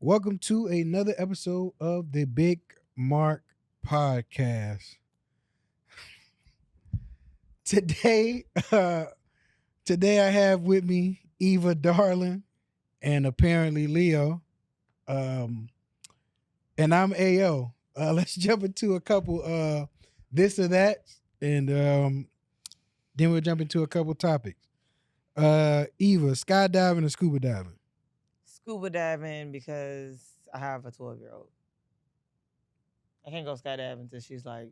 Welcome to another episode of the Big Mark Podcast. Today, today I have with me Eva Darling and apparently Leo. And I'm AO. Let's jump into a couple this or that, and then we'll jump into a couple topics. Eva, skydiving or scuba diving? Scuba diving because I have a 12-year-old. I can't go skydiving until she's like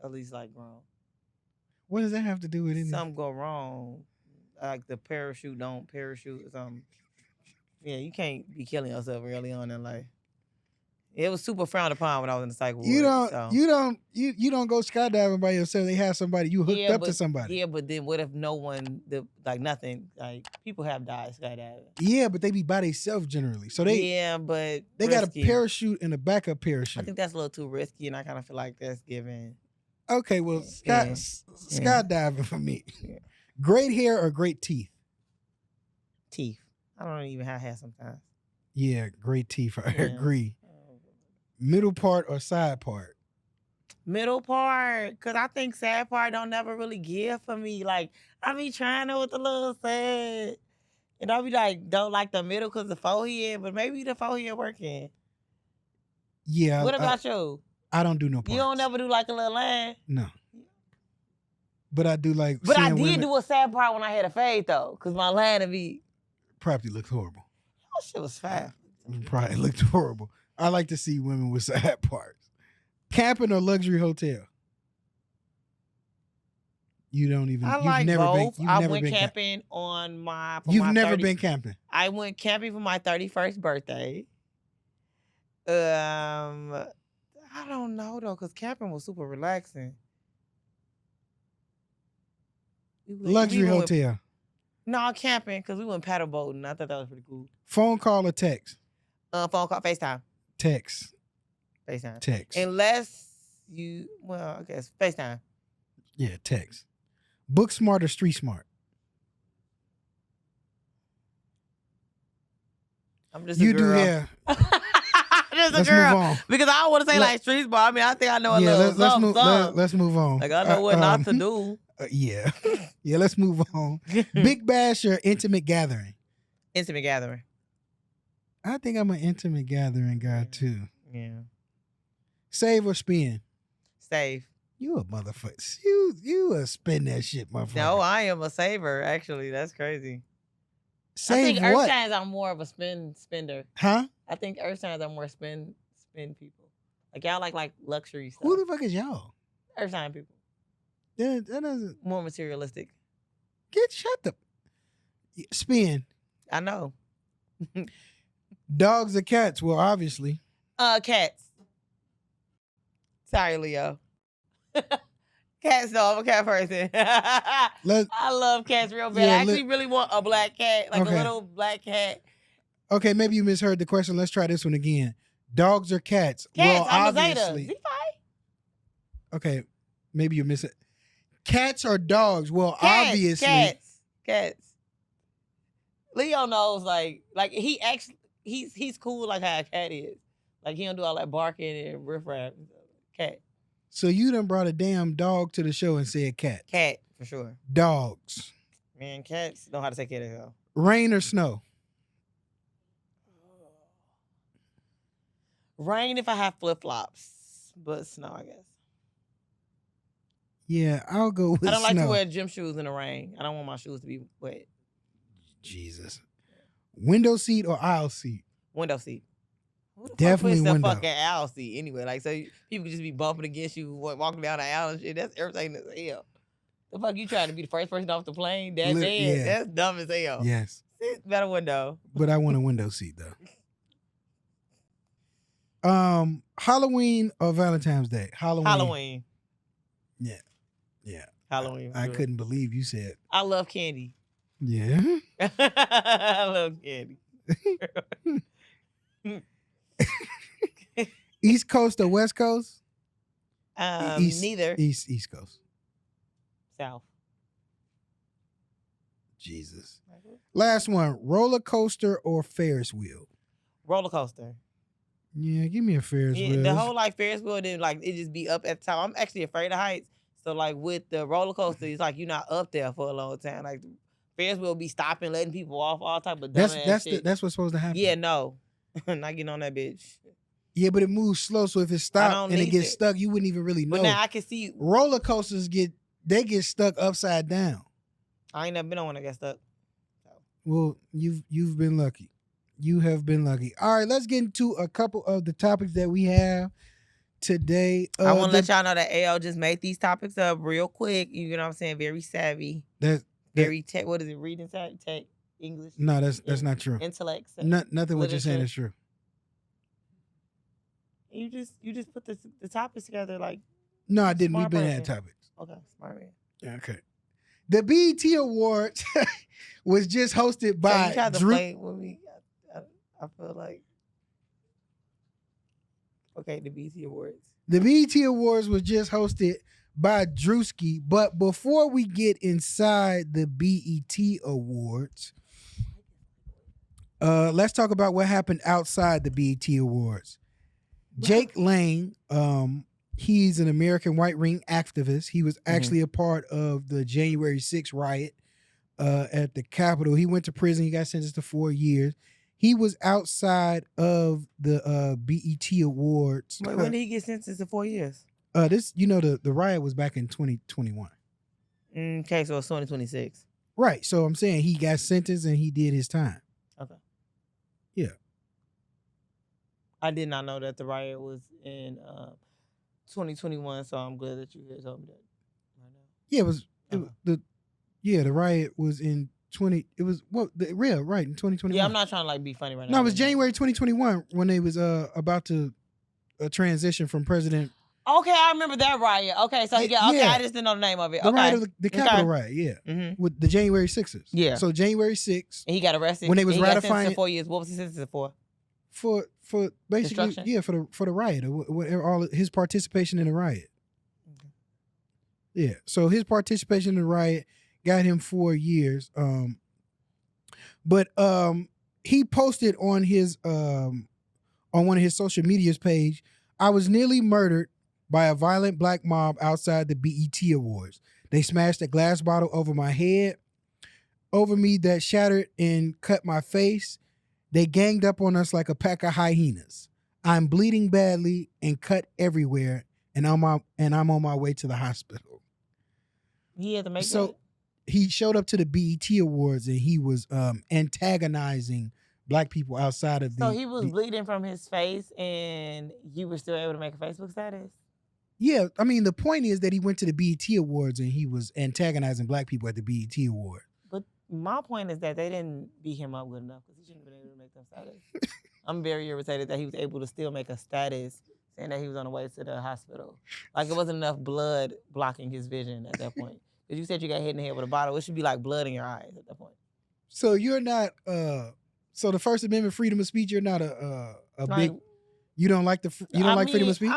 at least like grown. What does that have to do with anything? Something go wrong, like the parachute don't parachute or something. Yeah, you can't be killing yourself early on in life. It was super frowned upon when I was in the psych ward. You don't go skydiving by yourself. They have somebody you hooked up to somebody. Yeah, but then what if no one, nothing, like people have died skydiving. Yeah, but they be by themselves generally. So they but they risky. got a parachute and a backup parachute. I think that's a little too risky, and I kind of feel like that's giving. Okay, well, skydiving for me. Yeah. Great hair or great teeth? Teeth. I don't even have hair sometimes. Yeah, great teeth. I agree. Middle part or side part? Middle part, because I think side part don't never really give for me. Like, I be trying to with the little side. And I be like, don't like the middle because the forehead, but maybe the forehead working. Yeah. What about you? I don't do no parts. You don't never do like a little line? No. But I do like. But I did do a sad part when I had a fade though, because my line would be. Probably looked horrible. Oh, shit was fat. Probably looked horrible. I like to see women with side parts. Camping or luxury hotel? You don't even. I like both. I went been camping on my. You've never been camping. I went camping for my 31st birthday. I don't know though, cause camping was super relaxing. Luxury hotel. No, camping, cause we went paddle boating. I thought that was pretty cool. Phone call or text? Phone call, FaceTime. Text. FaceTime. Text. Unless you, I guess FaceTime. Yeah, text. Book smart or street smart? I'm just a girl. You do, yeah. Let's move on. Because I don't want to say like street smart. I mean, I think I know a little something. Let's move on. Like I know what not to do. Yeah. Yeah, let's move on. Big bash or intimate gathering? Intimate gathering. I think I'm an intimate gathering guy too. Yeah. Save or spend? Save. You a motherfucker. You a spend that shit, motherfucker. No, I am a saver, actually. That's crazy. Save I think what? Earth signs I'm more of a spender. Huh? I think Earth signs are more spend people. Like y'all like luxury stuff. Who the fuck is y'all? Earth sign people. That doesn't More materialistic. shut the spin. I know. Dogs or cats? Well, obviously. Cats. Sorry, Leo. Cats, no, I'm a cat person. I love cats real bad. Yeah, I actually really want a black cat, like a little black cat. Okay, maybe you misheard the question. Let's try this one again. Dogs or cats? Cats, well, I'm obviously. a Zeta. Okay, maybe you miss it. Cats or dogs? Well, obviously. Cats. Leo knows, like he's cool like how a cat is. Like he don't do all that barking and riffraff. Cat. So you done brought a damn dog to the show and said cat. Cat, for sure. Dogs. Man, cats know how to take care of themselves. Rain or snow? Rain if I have flip-flops, but snow, I guess. Yeah, I'll go with snow. I don't like to wear gym shoes in the rain. I don't want my shoes to be wet. Jesus. Window seat or aisle seat? Window seat. Definitely window. Fucking aisle seat anyway. Like, so people just be bumping against you walking down the aisle and shit. That's irritating as hell. The fuck you trying to be the first person off the plane? That's bad. Yeah. That's dumb as hell. Yes. Sit better window. But I want a window seat though. Halloween or Valentine's Day? Halloween. Yeah. Halloween. I couldn't believe you said. I love candy. Yeah. I love candy. East Coast or West Coast? Neither. East Coast. South. Jesus. Last one. Roller coaster or Ferris wheel? roller coaster. Yeah, give me a Ferris wheel. The whole like Ferris wheel, then like it just be up at the top. I'm actually afraid of heights, so like with the roller coaster, it's like you're not up there for a long time. Like Ferris wheel be stopping, letting people off, all type of dumbass shit. That's what's supposed to happen. Yeah, no, not getting on that bitch. Yeah, but it moves slow, so if it stopped and it gets stuck, you wouldn't even really know. But now I can see roller coasters get stuck upside down. I ain't never been on one that got stuck. Well, you've been lucky. You have been lucky. All right, let's get into a couple of the topics that we have today. I want to let y'all know that AL just made these topics up real quick. You know what I'm saying? Very savvy. Very tech. What is it? Reading tech, English? No, that's not true. Intellect. Nothing what you're saying is true. You just put the topics together like. No, I didn't. We've been at topics. Okay, smart man. Yeah, okay. The BET Awards was just hosted by. You tried to play with me. I feel like. Okay, the BET Awards. The BET Awards was just hosted by Drewski, but before we get inside the BET Awards, let's talk about what happened outside the BET Awards. Jake Lane, he's an American white ring activist. He was actually a part of the January 6th riot at the Capitol. He went to prison. He got sentenced to 4 years. He was outside of the BET Awards. Wait, when did he get sentenced to 4 years? The riot was back in 2021. Okay, so it's 2026. Right. So I'm saying he got sentenced and he did his time. Okay. Yeah. I did not know that the riot was in 2021, so I'm glad that you guys told me that right now. Yeah, the riot was in in 2021. Yeah, I'm not trying to like be funny right now. No, it was January 2021 when they was about to transition from president. Okay, I remember that riot. Okay, so I just didn't know the name of it. The riot of the Capitol riot, yeah. With the January 6ers. Yeah. So January 6th. And he got arrested. When they was ratifying for 4 years. What was he sentenced for? For basically, for the riot, or all his participation in the riot. Yeah. So his participation in the riot got him 4 years. But he posted on his on one of his social media's page, "I was nearly murdered by a violent black mob outside the BET Awards. They smashed a glass bottle over my head, over me that shattered and cut my face. They ganged up on us like a pack of hyenas. I'm bleeding badly and cut everywhere, and I'm on my way to the hospital." He had to make that. He showed up to the BET Awards and he was antagonizing black people outside of the. So he was bleeding from his face, and you were still able to make a Facebook status? Yeah, I mean the point is that he went to the BET Awards and he was antagonizing black people at the BET Award. But my point is that they didn't beat him up good enough because he shouldn't have been able to make them status. I'm very irritated that he was able to still make a status saying that he was on the way to the hospital. Like it wasn't enough blood blocking his vision at that point. Because you said you got hit in the head with a bottle. It should be like blood in your eyes at that point. So you're not so the First Amendment, freedom of speech, you're not a big. You don't like freedom of speech?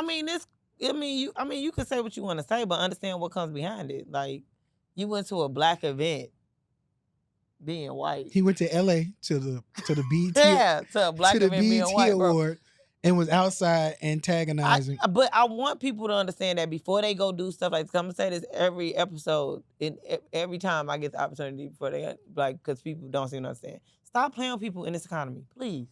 You can say what you want to say, but understand what comes behind it. Like you went to a black event being white. He went to LA to the BET to a black event being white, Award, and was outside antagonizing. But I want people to understand that before they go do stuff like this. I'm gonna say this every episode, every time I get the opportunity before they because people don't seem to understand. Stop playing with people in this economy, please.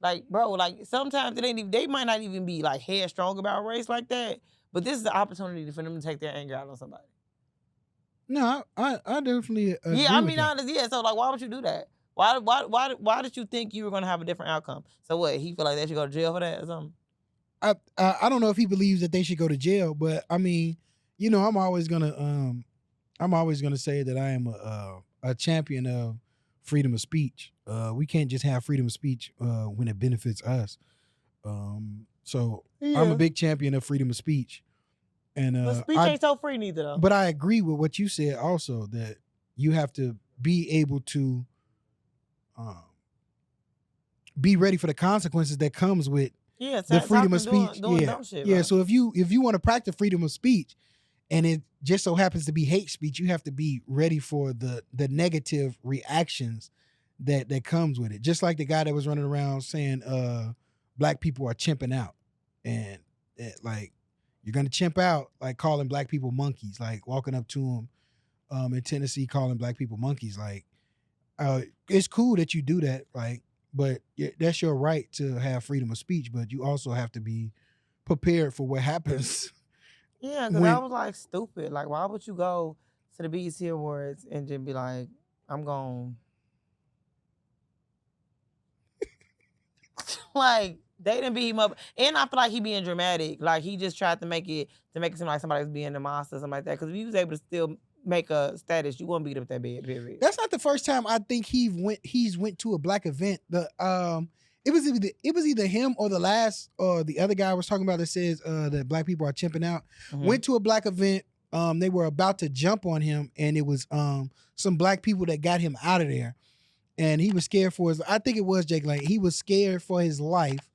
Like, bro, like sometimes they might not even be like headstrong about race like that, but this is the opportunity for them to take their anger out on somebody. No, I definitely agree. Yeah, I mean, honestly, yeah. So like, why would you do that? Why did you think you were gonna have a different outcome? So what? He feel like they should go to jail for that or something? I don't know if he believes that they should go to jail, but I mean, I'm always gonna say that I am a champion of freedom of speech. We can't just have freedom of speech when it benefits us. So I'm a big champion of freedom of speech. And but speech ain't so free neither though. But I agree with what you said also, that you have to be able to be ready for the consequences that comes with the freedom of speech. Dumb shit, yeah. So if you want to practice freedom of speech and it just so happens to be hate speech, you have to be ready for the negative reactions that comes with it. Just like the guy that was running around saying black people are chimping out, and like you're gonna chimp out, like calling black people monkeys, like walking up to them in Tennessee calling black people monkeys. Like it's cool that you do that, like, but that's your right to have freedom of speech, but you also have to be prepared for what happens. Yeah, because that was like stupid. Like, why would you go to the BET Awards and just be like, I'm going like they didn't beat him up. And I feel like he being dramatic. Like he just tried to make it seem like somebody was being the monster or something like that. Because if he was able to still make a status, you wouldn't beat up that bad, period. That's not the first time I think he's went to a black event. It was either him or the other guy I was talking about that says that black people are chimping out. Mhm. Went to a black event. They were about to jump on him, and it was some black people that got him out of there. And he was scared for his. I think it was Jake Lane. He was scared for his life,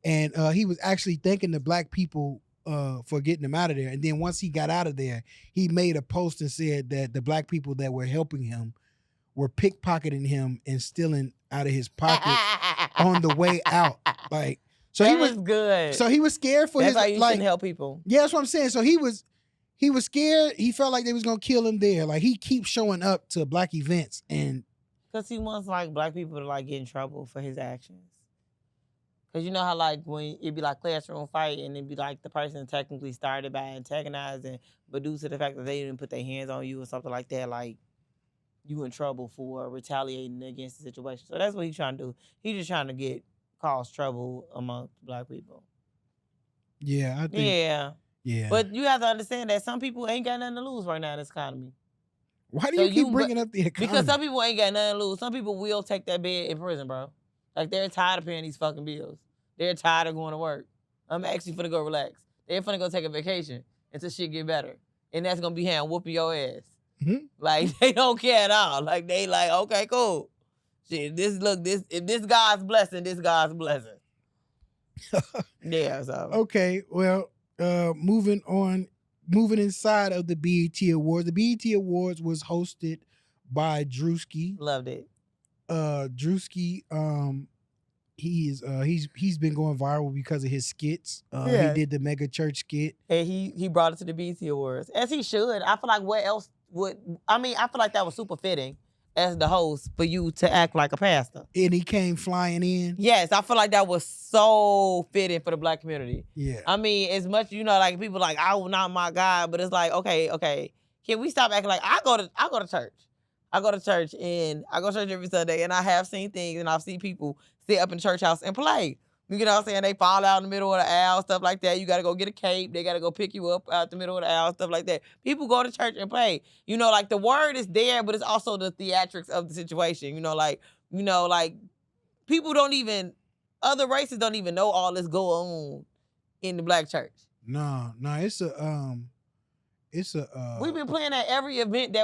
and he was actually thanking the black people for getting him out of there. And then once he got out of there, he made a post and said that the black people that were helping him were pickpocketing him and stealing out of his pocket on the way out. Like, so that he was is good. So he was scared for That's his why you like. shouldn't help people. Yeah, that's what I'm saying. So he was scared. He felt like they was gonna kill him there. Like he keeps showing up to black events and. Because he wants like black people to like get in trouble for his actions. Because you know how like when it'd be like classroom fight and it'd be like the person technically started by antagonizing, but due to the fact that they didn't put their hands on you or something like that, like you in trouble for retaliating against the situation. So that's what he's trying to do. He's just trying to cause trouble amongst black people. Yeah, I think. Yeah. But you have to understand that some people ain't got nothing to lose right now in this economy. Why do you keep bringing up the economy? Because some people ain't got nothing to lose. Some people will take that bed in prison, bro. Like, they're tired of paying these fucking bills. They're tired of going to work. I'm actually finna go relax. They're finna go take a vacation until shit get better. And that's gonna be him whooping your ass. Mm-hmm. Like, they don't care at all. Like, they like, okay, cool. Shit, if this God's blessing, this God's blessing. Yeah, so. Okay, well, moving inside of the BET Awards. The BET Awards was hosted by Drewski. Loved it. Drewski, he's been going viral because of his skits. He did the mega church skit. And he brought it to the BET Awards. As he should. I feel like what else I feel like that was super fitting as the host for you to act like a pastor. And he came flying in. Yes, I feel like that was so fitting for the black community. Yeah. I mean, as much, like people like, I will not my God, but it's like, okay, can we stop acting like I go to church. I go to church every Sunday, and I have seen things, and I've seen people sit up in church house and play. You know what I'm saying? They fall out in the middle of the aisle, stuff like that. You got to go get a cape. They got to go pick you up out the middle of the aisle, stuff like that. People go to church and play. Like the word is there, but it's also the theatrics of the situation. Like people don't even, other races don't even know all this go on in the black church. No, we've been playing at every event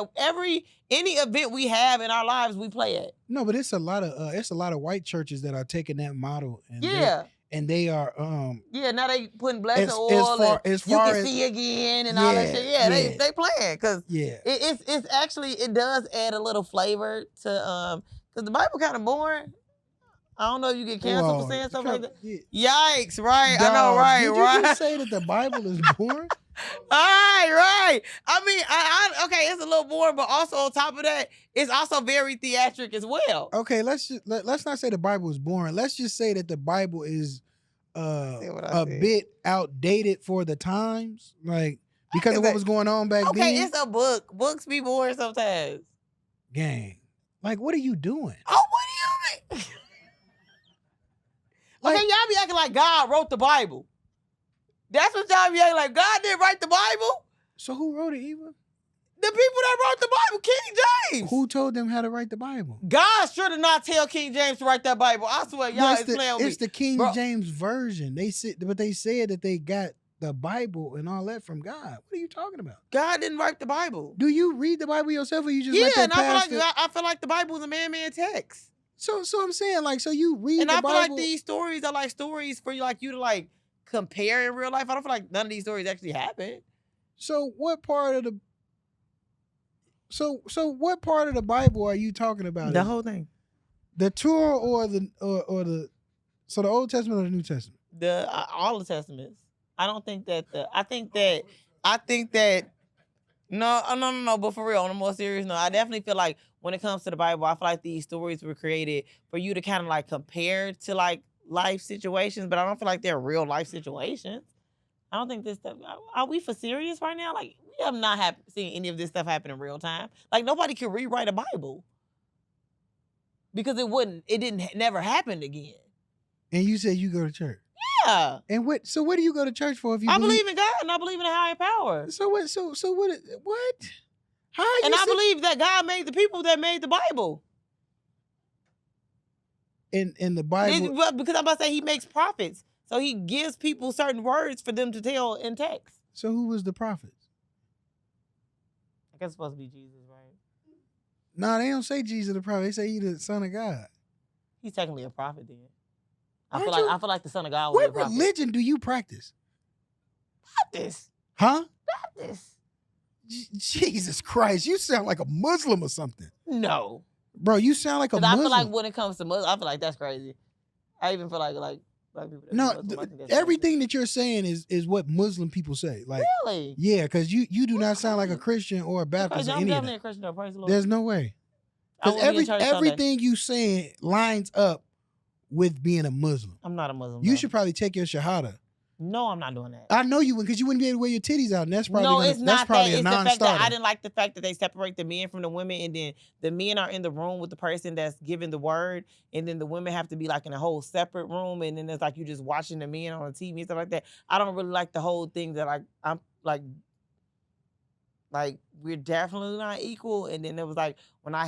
any event we have in our lives, we play at. No, but it's a lot of white churches that are taking that model and they are now they putting blessing oil as far as see again and all that shit. They playing because it's actually, it does add a little flavor to because the Bible kind of boring. I don't know if you get canceled for saying something like that. Yikes, right? Dog, I know, right, did right. You just say that the Bible is boring? Right. I mean, okay, it's a little boring, but also on top of that, it's also very theatric as well. Okay, let's not say the Bible is boring. Let's just say that the Bible is a bit outdated for the times, like because of what was going on back then. Okay, it's a book. Books be boring sometimes. Gang, like what are you doing? Oh, what do you mean? Okay, y'all be acting like God wrote the Bible. That's what y'all be acting like. God didn't write the Bible. So who wrote it, Eva? The people that wrote the Bible, King James. Who told them how to write the Bible? God sure did not tell King James to write that Bible. I swear, y'all is playing with me. It's the King James version. They said that they got the Bible and all that from God. What are you talking about? God didn't write the Bible. Do you read the Bible yourself, or you just let that pastor? I feel like the Bible is a man text. So I'm saying, like, so you read and the Bible. And I feel like these stories are like stories for you to like compare in real life. I don't feel like none of these stories actually happen. So what part of the what part of the Bible are you talking about? The whole thing. The Torah or the so the Old Testament or the New Testament? All the testaments. I don't think that I think that no. But for real, on a more serious note, I definitely feel like when it comes to the Bible, I feel like these stories were created for you to kind of like compare to like life situations, but I don't feel like they're real life situations. I don't think this stuff. Are we for serious right now? Like we have not seen any of this stuff happen in real time. Like nobody can rewrite a Bible because it never happened again. And you said you go to church. Yeah. And what? So what do you go to church for? If you I believe in God and I believe in a higher power. So what? So what? What? How? And I believe that God made the people that made the Bible. In the Bible, because I'm about to say He makes prophets, so He gives people certain words for them to tell in text. So who was the prophets? I guess it's supposed to be Jesus, right? No, they don't say Jesus the prophet. They say He the Son of God. He's technically a prophet then. I feel like the Son of God was a prophet. What religion do you practice? Baptist. Huh? Baptist. Jesus Christ, you sound like a Muslim or something. No. Bro, you sound like a Muslim. I feel like when it comes to Muslim, I feel like that's crazy. I even feel like black people. No, everything that you're saying is what Muslim people say. Like, really? Yeah, because you do not sound like a Christian or a Baptist or any of that. A Christian, praise the Lord. There's no way. Because everything you saying lines up with being a Muslim. I'm not a Muslim. You should probably take your Shahada. No, I'm not doing that. I know you would, because you wouldn't be able to wear your titties out, and that's probably it's not probably that. a It's the fact non-starter. that I didn't like the fact that they separate the men from the women, and then the men are in the room with the person that's giving the word, and then the women have to be like in a whole separate room, and then it's like you just watching the men on the TV and stuff like that. I don't really like the whole thing that I'm like we're definitely not equal. And then it was like when I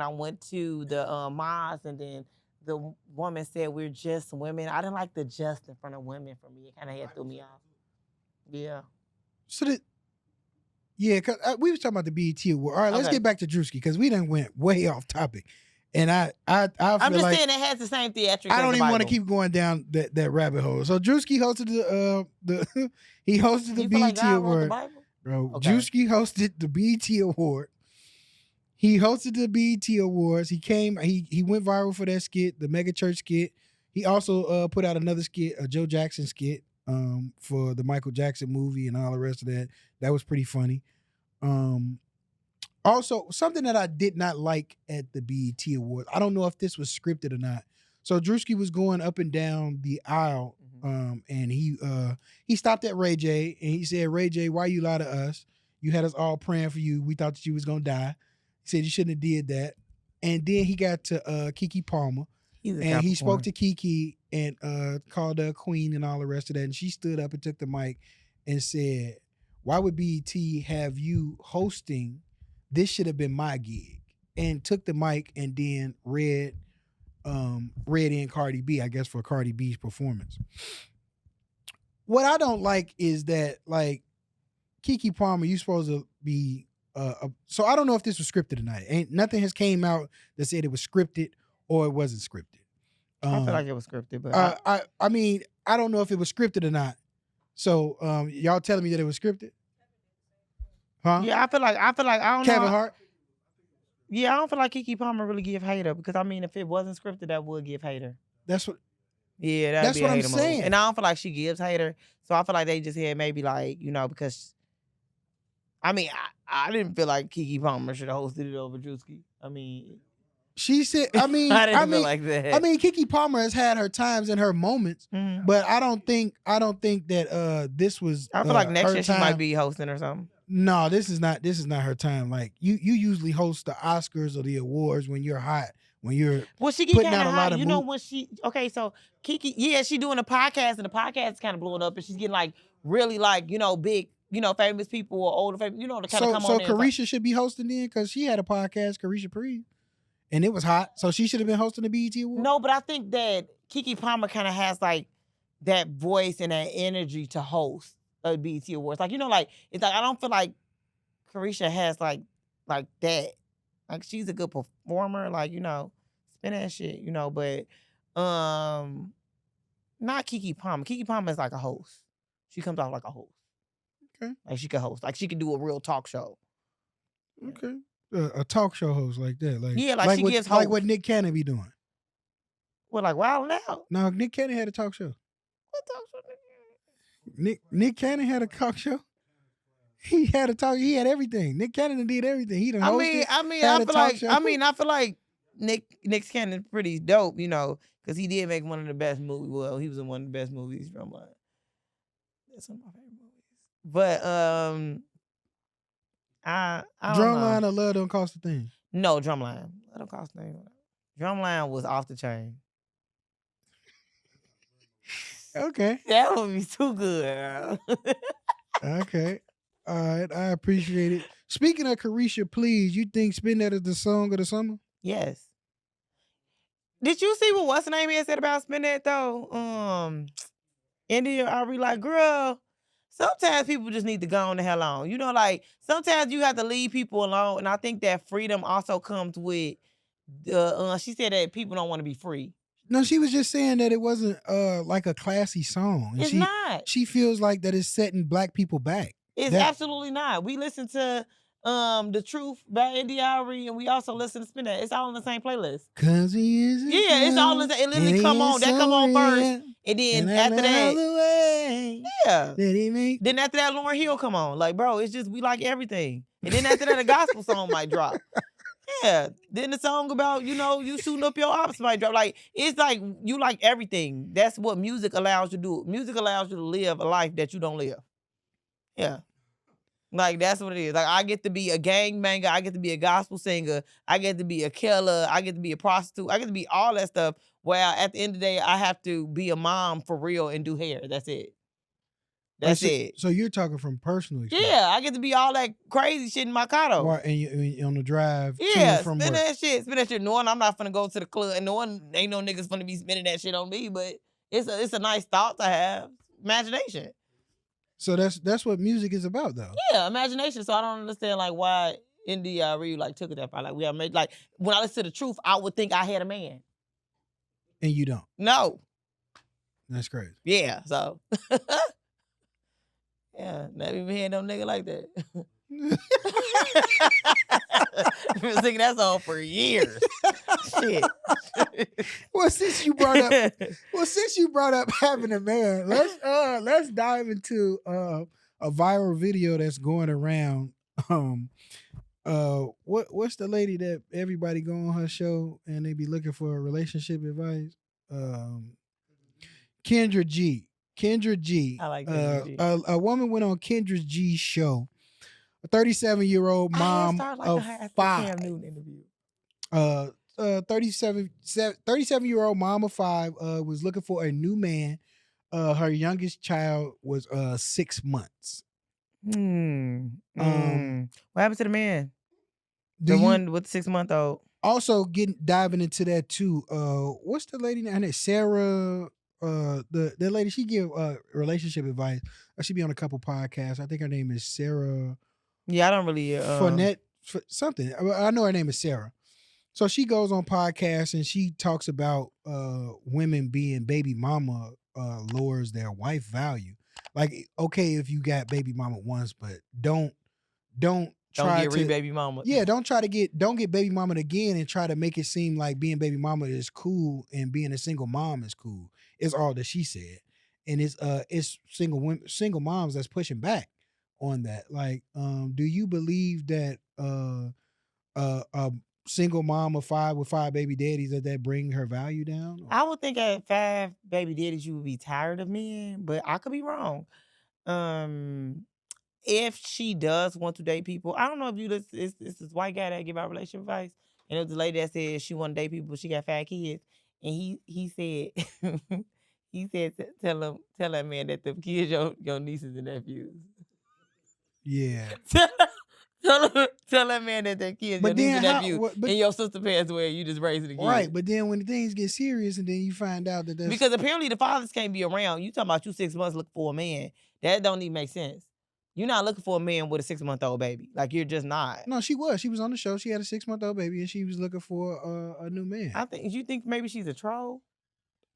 went to the mosque, and then the woman said we're just women. I didn't like the just in front of women for me. It kind of threw me off. Yeah. So because we was talking about the BET Award. All right, let's get back to Drewski, because we done went way off topic. And I feel I'm just like saying it has the same theatrics. I don't even want to keep going down that rabbit hole. So Drewski hosted the he hosted the BET Award. Bro, Drewski hosted the BET Award. He hosted the BET Awards. He went viral for that skit, the Mega Church skit. He also put out another skit, a Joe Jackson skit, for the Michael Jackson movie and all the rest of that. That was pretty funny. Also, something that I did not like at the BET Awards, I don't know if this was scripted or not. So Drewski was going up and down the aisle, and he stopped at Ray J, and he said, "Ray J, why you lie to us? You had us all praying for you. We thought that you was gonna die." He said you shouldn't have did that. And then he got to Keke Palmer, and he spoke to Keke and called her a queen and all the rest of that. And she stood up and took the mic and said, "Why would BET have you hosting? This should have been my gig." And took the mic and then read in Cardi B, I guess, for Cardi B's performance. What I don't like is that, like, Keke Palmer, you supposed to be so I don't know if this was scripted or not. Nothing has came out that said it was scripted or it wasn't scripted. I feel like it was scripted, but I mean, I don't know if it was scripted or not. So y'all telling me that it was scripted? Huh? Yeah, I feel like I don't know. Kevin Hart? Yeah, I don't feel like Keke Palmer really give hater, because I mean, if it wasn't scripted, that would give hater. That's what. Yeah, that's what I'm saying. And I don't feel like she gives hater, so I feel like they just had maybe like, because. I mean, I didn't feel like Keke Palmer should have hosted it over Drewski. I mean, she said. I mean, I didn't feel like that. I mean, Keke Palmer has had her times and her moments, but I don't think that this was. I feel like next year she might be hosting or something. No, this is not her time. Like you usually host the Oscars or the awards when you're hot, when you're she get kind of hot. When she so Keke, she doing a podcast, and the podcast is kind of blowing up, and she's getting like really like big. Famous people or older famous, to kind of come on. So Carisha should be hosting then, because she had a podcast, Carisha Priest, and it was hot. So she should have been hosting the BET Awards. No, but I think that Keke Palmer kind of has like that voice and that energy to host a BET Awards. Like it's like I don't feel like Carisha has like that. Like she's a good performer. Like spin that shit. But not Keke Palmer. Keke Palmer is like a host. She comes off like a host. Okay. Like she could host. Like she could do a real talk show. Okay. A talk show host like that. Like, yeah, like she gives host. Like what Nick Cannon be doing. What, like Wild 'N Out? No, Nick Cannon had a talk show. What talk show? Nick Cannon had a talk show. He had a talk. He had everything. Nick Cannon did everything. He done hosted. I feel like Nick Cannon's pretty dope, you know, because he did make one of the best movies. Well, he was in one of the best movies from that's one of my favorite movies. But I don't know. Drumline or Love Don't Cost a Thing. No, Drumline. Love Don't Cost a Thing. Drumline was off the chain. Okay. That would be too good. Okay. All right. I appreciate it. Speaking of Carisha, please, you think Spin That is the song of the summer? Yes. Did you see what what's the name had said about Spin That though? India, I be like, girl, sometimes people just need to go on the hell on. You know, like sometimes you have to leave people alone. And I think that freedom also comes with she said that people don't want to be free. No, she was just saying that it wasn't like a classy song. It's not. She feels like that it's setting black people back. It's absolutely not. We listen to The Truth by N.D.R.E. and we also listen to Spin That. It's all in the same playlist. 'Cause he is. Yeah, it's all in the, it literally come on. That come on first. And then after that, then after that, Lauryn Hill come on. Like, bro, it's just we like everything. And then after that, a gospel song might drop. Yeah. Then the song about, you know, you shooting up your ops might drop. Like, it's like you like everything. That's what music allows you to do. Music allows you to live a life that you don't live. Yeah. Like, that's what it is. Like, I get to be a gangbanger. I get to be a gospel singer. I get to be a killer. I get to be a prostitute. I get to be all that stuff. Where at the end of the day, I have to be a mom for real and do hair. That's it. That's it. So you're talking from personal experience. Yeah, I get to be all that crazy shit in my Kato. Right, and you on the drive. Yeah, from spin work. that shit. Spin that shit. Knowing I'm not finna go to the club, and ain't no niggas finna be spinning that shit on me. But it's a nice thought to have. Imagination. So that's what music is about, though. Yeah, imagination. So I don't understand like why N.D.R.E. like took it that far. Like we have made like when I listen to The Truth, I would think I had a man. And you don't. No. That's crazy. Yeah. So. Yeah, never even had no nigga like that. I've been singing that song for years. Shit. Well, since you brought up having a man, let's dive into a viral video that's going around. What's the lady that everybody go on her show and they be looking for relationship advice? Kendra G. I like Kendra G. A woman went on Kendra G's show. A 37-year-old mom of 5. 37-year-old mom of 5 was looking for a new man. Her youngest child was 6 months. What happened to the man? One with the 6-month-old. Also diving into that too. What's the lady name? Her name Sarah. The lady, she give relationship advice. She be on a couple podcasts. I think her name is Sarah. Yeah, I don't really Fournette something. I know her name is Sarah. So she goes on podcasts and she talks about women being baby mama lowers their wife value. Like, okay, if you got baby mama once, but don't try get baby mama. Yeah, don't get baby mama again and try to make it seem like being baby mama is cool and being a single mom is cool. It's all that she said. And it's single moms that's pushing back on that. Like, do you believe that a single mom of 5 with 5 baby daddies that bring her value down? I would think at 5 baby daddies you would be tired of men, but I could be wrong. If she does want to date people, I don't know if it's this white guy that give out relationship advice, and it was the lady that said she want to date people, she got 5 kids, and he said he said tell that man that the kids your nieces and nephews. Yeah. Tell that man that their kids your nieces and nephews, and your sister passed away, you just raising the kids. Right, but then when things get serious, and then you find out that that's because apparently the fathers can't be around. You talking about you 6 months looking for a man? That don't even make sense. You're not looking for a man with a 6-month-old baby. Like, you're just not. No, she was. She was on the show. She had a 6-month-old baby, and she was looking for a new man. You think maybe she's a troll?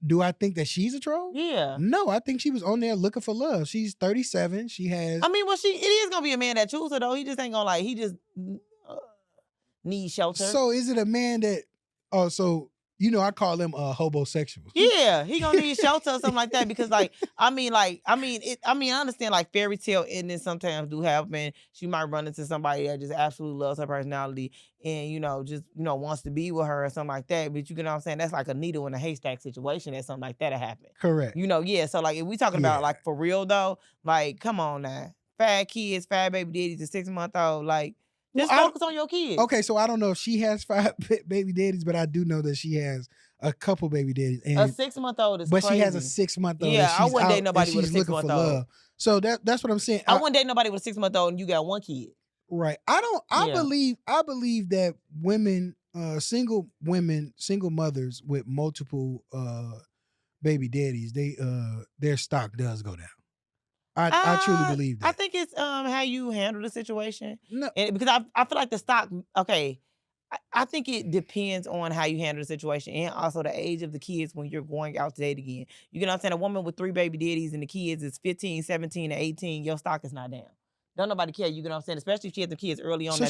Do I think that she's a troll? Yeah. No, I think she was on there looking for love. She's 37. She has. I mean, well, it is gonna be a man that chooses her though. He just ain't gonna he just needs shelter. So is it a man that? Oh, so I call them hobosexuals. Yeah, he gonna need shelter or something like that because, like, I understand like fairy tale endings sometimes do happen. She might run into somebody that just absolutely loves her personality and just wants to be with her or something like that. But you know what I'm saying? That's like a needle in a haystack situation. That something like that happen. Correct. Yeah. So like, if we talking about like for real though, like, come on now, fat kids, fat baby daddies, a 6-month-old, like. Just focus on your kids. Okay, so I don't know if she has 5 baby daddies, but I do know that she has a couple baby daddies. And a 6-month-old is crazy. She has a 6-month-old. Yeah, I wouldn't date nobody with a 6-month-old. So that's what I'm saying. I wouldn't date nobody with a 6-month-old and you got one kid. Right. I believe that women, single mothers with multiple baby daddies, their stock does go down. I truly believe that. I think it's how you handle the situation. No. Because I feel like the stock, okay, I think it depends on how you handle the situation and also the age of the kids when you're going out to date again. You get what I'm saying? A woman with 3 baby daddies and the kids is 15, 17, and 18, your stock is not down. Don't nobody care, you get what I'm saying? Especially if she had the kids early on. So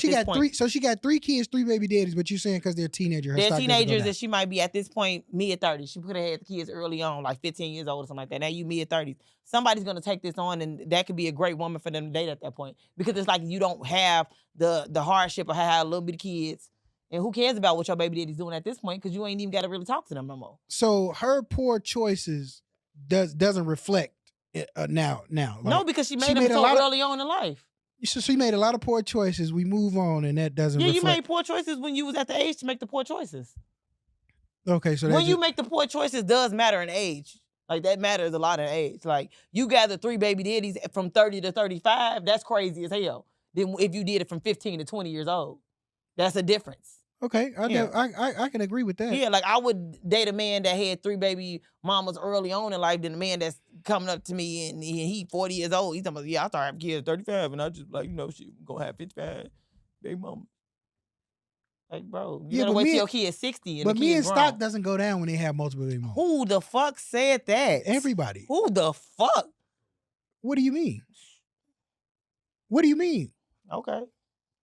she got 3 kids, 3 baby daddies, but you're saying because they're teenagers. They're teenagers and she might be at this point mid-30s. She could have had the kids early on, like 15 years old or something like that. Now you mid-30s. Somebody's gonna take this on and that could be a great woman for them to date at that point. Because it's like you don't have the hardship of having a little bit of kids. And who cares about what your baby daddy's doing at this point? Because you ain't even got to really talk to them no more. So her poor choices doesn't reflect now. Like, no, because she made them so early on in life. So she made a lot of poor choices. We move on, and that doesn't reflect. You made poor choices when you was at the age to make the poor choices. Okay, so when you make the poor choices does matter in age. Like, that matters a lot in age. Like, you gather 3 baby daddies from 30 to 35, that's crazy as hell. Then if you did it from 15 to 20 years old, that's a difference. Okay, I can agree with that. Yeah, like I would date a man that had 3 baby mamas early on in life than a man that's coming up to me and he 40 years old. He's talking about, I started having kids at 35 and I just like, she gonna have 55 baby mama. Like, bro, you gotta wait till your kid 60 and but the me kid and grown. stock doesn't go down when they have multiple baby mamas. Who the fuck said that? Everybody. Who the fuck? What do you mean? What do you mean? Okay.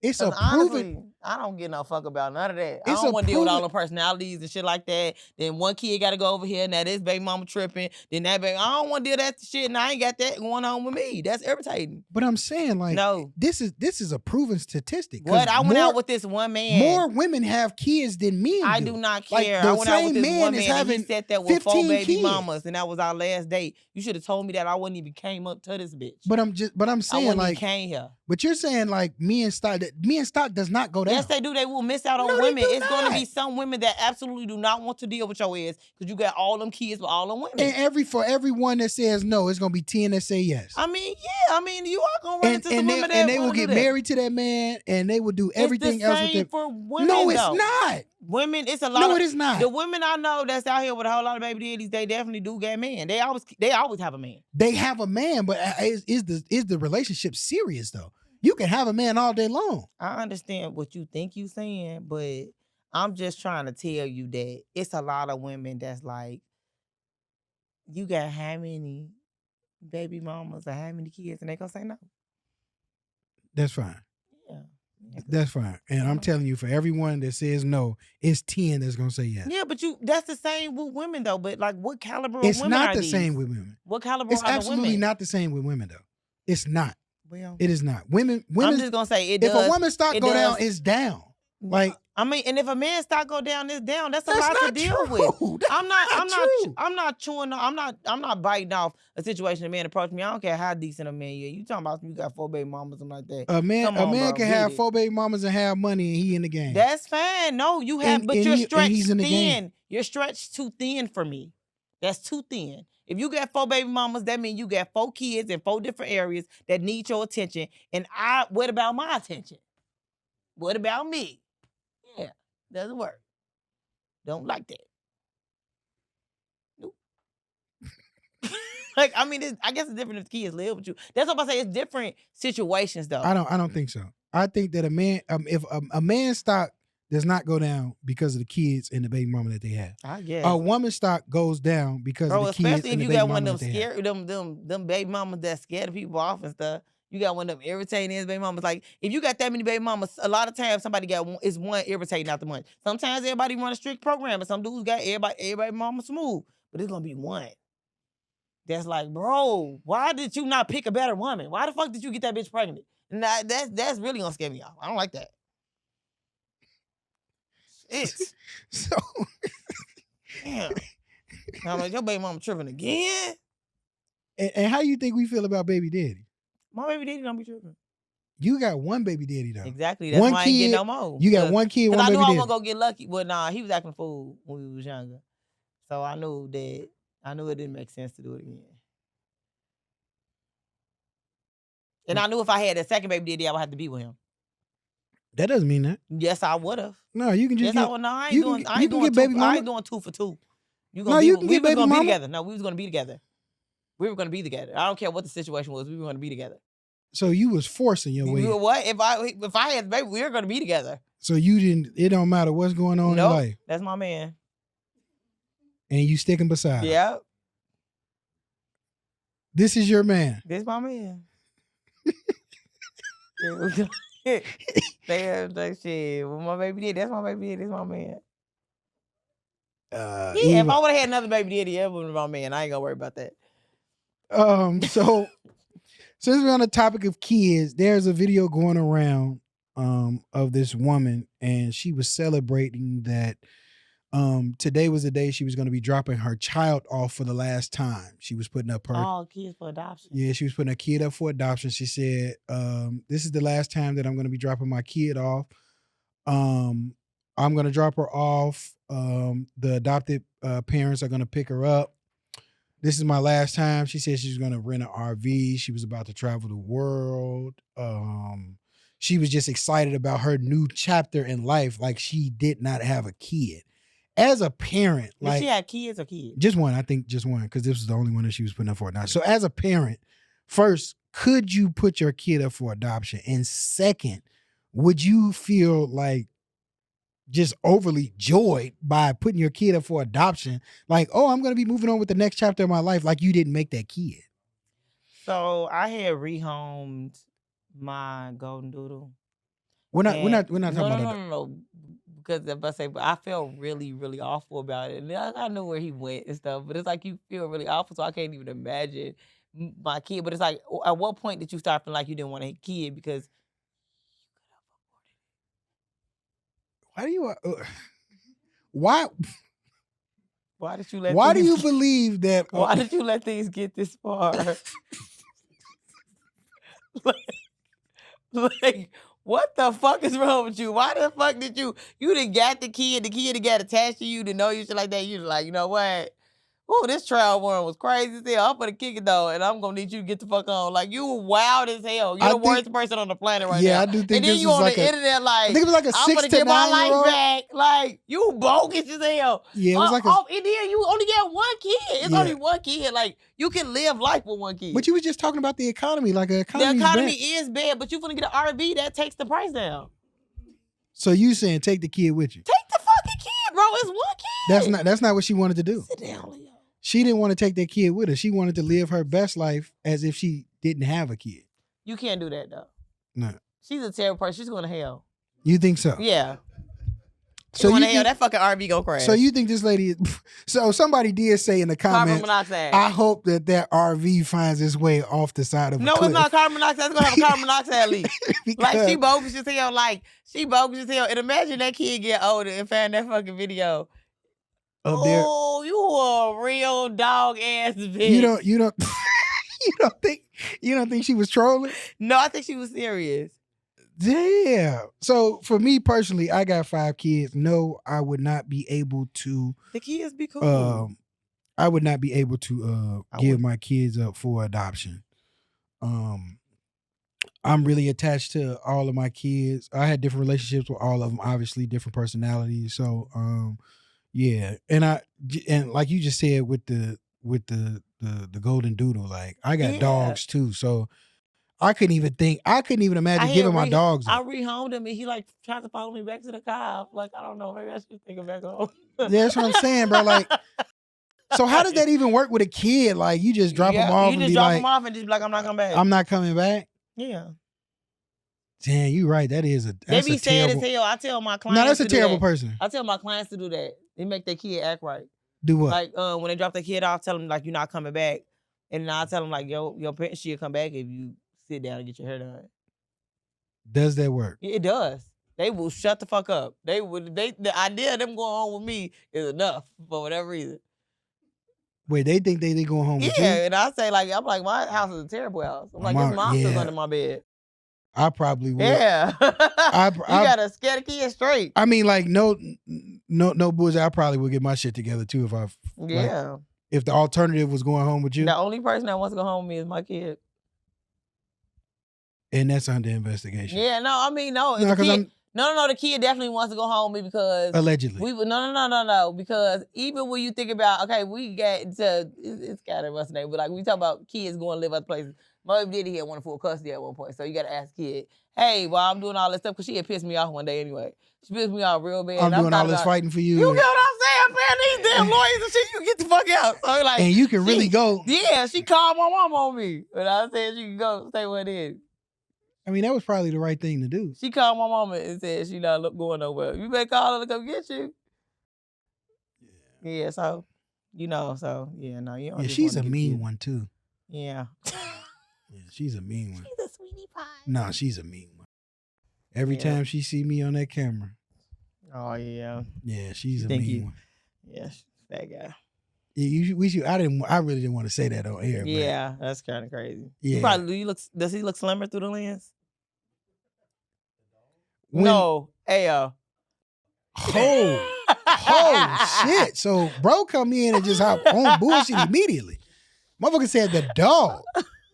It's a honestly, I don't give no fuck about none of that. I don't want to deal with all the personalities and shit like that. Then one kid got to go over here. Now this baby mama tripping. Then that baby, I don't want to deal with that shit. And I ain't got that going on with me. That's irritating. But I'm saying, like, no, this is a proven statistic. What? I went out with this one man. More women have kids than men. I do not care. Like, I went out with this one man and he said that with 4 baby mamas, and that was our last date. You should have told me that. I wouldn't even came up to this bitch. But I'm saying, I like, came here. But you're saying, like, me and stock does not go down. Yes, they do. They will miss out on women. It's going to be some women that absolutely do not want to deal with your ass because you got all them kids with all them women. And for every one that says no, it's going to be 10 that say yes. I mean, yeah. I mean, you are going to run into some women that and they will get married to that man, and they will do everything else with them. For women, no, it's not. Women, it's a lot. No, it is not. The women I know that's out here with a whole lot of baby daddies, they definitely do get men. They always have a man. They have a man, but is the relationship serious though? You can have a man all day long. I understand what you think you saying, but I'm just trying to tell you that it's a lot of women that's like, you got how many baby mamas or how many kids, and they gonna say no. That's fine. Yeah. That's fine. And I'm telling you, for everyone that says no, it's 10 that's gonna say yes. Yeah, but that's the same with women though. But like, what caliber of it's women not are the these? same with women. What caliber it's are the women? It's absolutely not the same with women though. It's not. Well, it is not. Women. I'm just gonna say it does. If a woman's stock go down, it's down. Like, I mean, and if a man's stock go down, it's down. That's a lot to deal with. I'm not biting off a situation a man approached me. I don't care how decent a man is. You talking about you got 4 baby mamas, something like that. A man can have 4 baby mamas and have money, and he in the game. That's fine. No, you have, but you're stretched thin. You're stretched too thin for me. That's too thin. If you got 4 baby mamas, that means you got 4 kids in 4 different areas that need your attention. And what about my attention? What about me? Yeah, doesn't work. Don't like that. Nope. Like, I mean, I guess it's different if kids live with you. That's what I say. It's different situations, though. I don't think so. I think that a man, if a man's stock does not go down because of the kids and the baby mama that they have. I guess a woman's stock goes down because of the kids and the baby mama that they have. Especially if you got one of them scary, them baby mamas that scare the people off and stuff. You got one of them irritating ass baby mamas. Like, if you got that many baby mamas, a lot of times somebody got one irritating out the month. Sometimes everybody run a strict program, and some dudes got everybody mama smooth. But it's gonna be one that's like, bro, why did you not pick a better woman? Why the fuck did you get that bitch pregnant? And that's really gonna scare me off. I don't like that. It's So damn. I'm like, your baby mama tripping again? and how you think we feel about baby daddy? My baby daddy don't be tripping. You got one baby daddy though. Exactly. That's One why I ain't kid, getting no more. You got one kid, one I baby knew I daddy. wasn't gonna get lucky. But nah, he was acting a fool when we was younger. So I knew it didn't make sense to do it again. And I knew if I had a second baby daddy, I would have to be with him. That doesn't mean that. Yes, I would have. No, you can just Yes, get, I would. No, I you ain't can doing get baby I mama. ain't doing 2 for 2. You can get we was baby gonna mama. be together. No, we was gonna be together. We were gonna be together. I don't care what the situation was. We were gonna be together. So you was forcing your way. What if I had a baby? We were gonna be together. So you didn't. It don't matter what's going on in life. That's my man. And you sticking beside him. Yeah. This is your man. This my man. They shit. Well, my baby daddy. That's my baby daddy. That's my man. If I would have had another baby daddy, that would have been my man. I ain't gonna worry about that. So since we're on the topic of kids, there's a video going around of this woman, and she was celebrating that today was the day she was going to be dropping her child off for the last time. She was putting up her kids for adoption. Yeah, she was putting her kid up for adoption. She said, this is the last time that I'm going to be dropping my kid off. I'm going to drop her off. The adopted parents are going to pick her up. This is my last time. She said she was going to rent an RV. She was about to travel the world. She was just excited about her new chapter in life, like she did not have a kid. As a parent, Did she have kids or kids? Just one. I think just one, because this was the only one that she was putting up for adoption. So as a parent, first, could you put your kid up for adoption? And second, would you feel like just overly joyed by putting your kid up for adoption? Like, oh, I'm going to be moving on with the next chapter of my life, like you didn't make that kid. So I had rehomed my golden doodle. We're not talking about that. No. Because if I say, but I felt really, really awful about it. And I know where he went and stuff, but it's like you feel really awful, so I can't even imagine my kid. But it's like, at what point did you start feeling like you didn't want a kid? Because why do you? Why? Why did you let? Why do you believe that? Why did you let things get this far? like, what the fuck is wrong with you? Why the fuck did you done got the kid done got attached to you to know you shit like that? You like, you know what? Oh, this trial one was crazy as hell. I'm gonna kick it though, and I'm gonna need you to get the fuck on. Like, you wild as hell. You're the worst person on the planet right now. Yeah, I do think. And then you on the internet like, I think it was like I'm gonna get my life back. Like, you bogus as hell. Yeah, it was like and then you only got one kid. It's only one kid. Like, you can live life with one kid. But you was just talking about the economy. Like, the economy is bad, but you finna get an RV that takes the price down. So you saying take the kid with you? Take the fucking kid, bro. It's one kid. That's not what she wanted to do. Sit down, Leo. She didn't want to take that kid with her. She wanted to live her best life as if she didn't have a kid. You can't do that though. No. She's a terrible person. She's going to hell. You think so? Yeah. So going to hell. That fucking RV go crash. So you think this lady? So somebody did say in the comments, carbon monoxide. I hope that RV finds its way off the side of a cliff. No, it's not carbon monoxide. It's gonna have a carbon monoxide leak. Like, she bogus as hell. She bogus as hell. And imagine that kid get older and find that fucking video. Oh, you a real dog ass bitch. You don't think she was trolling? No, I think she was serious. Damn. So for me personally, I got 5 kids. No, I would not be able to. The kids be cool. I would not be able to give my kids up for adoption. I'm really attached to all of my kids. I had different relationships with all of them, obviously different personalities. So yeah, and like you just said with the golden doodle, like I got dogs too, so I couldn't even imagine giving my dogs up. I rehomed him and he like tried to follow me back to the car. Like, I don't know, maybe I should take him back home. That's what I'm saying, bro. Like, so how does that even work with a kid? Like, you just drop him off and be like, him off and just be like, I'm not coming back. I'm not coming back. Yeah. Damn, you right. That is a They that's be a sad terrible. as hell. I tell my clients No, that's a to do terrible that. person. I tell my clients to do that. They make their kid act right. Do what? Like when they drop their kid off, tell them like you're not coming back, and then I tell them like your parents she'll come back if you sit down and get your hair done. Does that work? It does. They will shut the fuck up. The idea of them going home with me is enough for whatever reason. Wait, they think they going home with you? Yeah, and I say I'm like my house is a terrible house. I'm like this monster's under my bed. I probably would. Yeah. You gotta scare the kids straight. I mean, like no bullshit. I probably would get my shit together too if I. Yeah. Like, if the alternative was going home with you. The only person that wants to go home with me is my kid. And that's under investigation. Yeah, no, I mean no. No, the kid definitely wants to go home with me because allegedly. No. Because even when you think about, okay, we got to it's kind of what's the name, but like we talk about kids going to live other places. My baby daddy had one full custody at one point, so you got to ask kid, hey, while I'm doing all this stuff, because she had pissed me off one day anyway. She pissed me off real bad. I'm doing all this fighting for you. You get what I'm saying, man? These damn lawyers and shit, you get the fuck out. So like, and you can really go. Yeah, she called my mom on me, but I said she can go stay where it is. I mean, that was probably the right thing to do. She called my mama and said she not going nowhere. You better call her to come get you. Yeah, so, so, yeah, no. You don't yeah, she's a mean one, too. Yeah. Yeah, she's a mean one. She's a sweetie pie. No, she's a mean one. Every time she see me on that camera. Oh, yeah. Yeah, she's a mean one. Yeah, that guy. Yeah, I really didn't want to say that on air. Yeah, that's kind of crazy. Yeah. Does he look slimmer through the lens? When, no, Ayo. Oh shit! So bro come in and just hop on bullshit immediately. Motherfucker said the dog.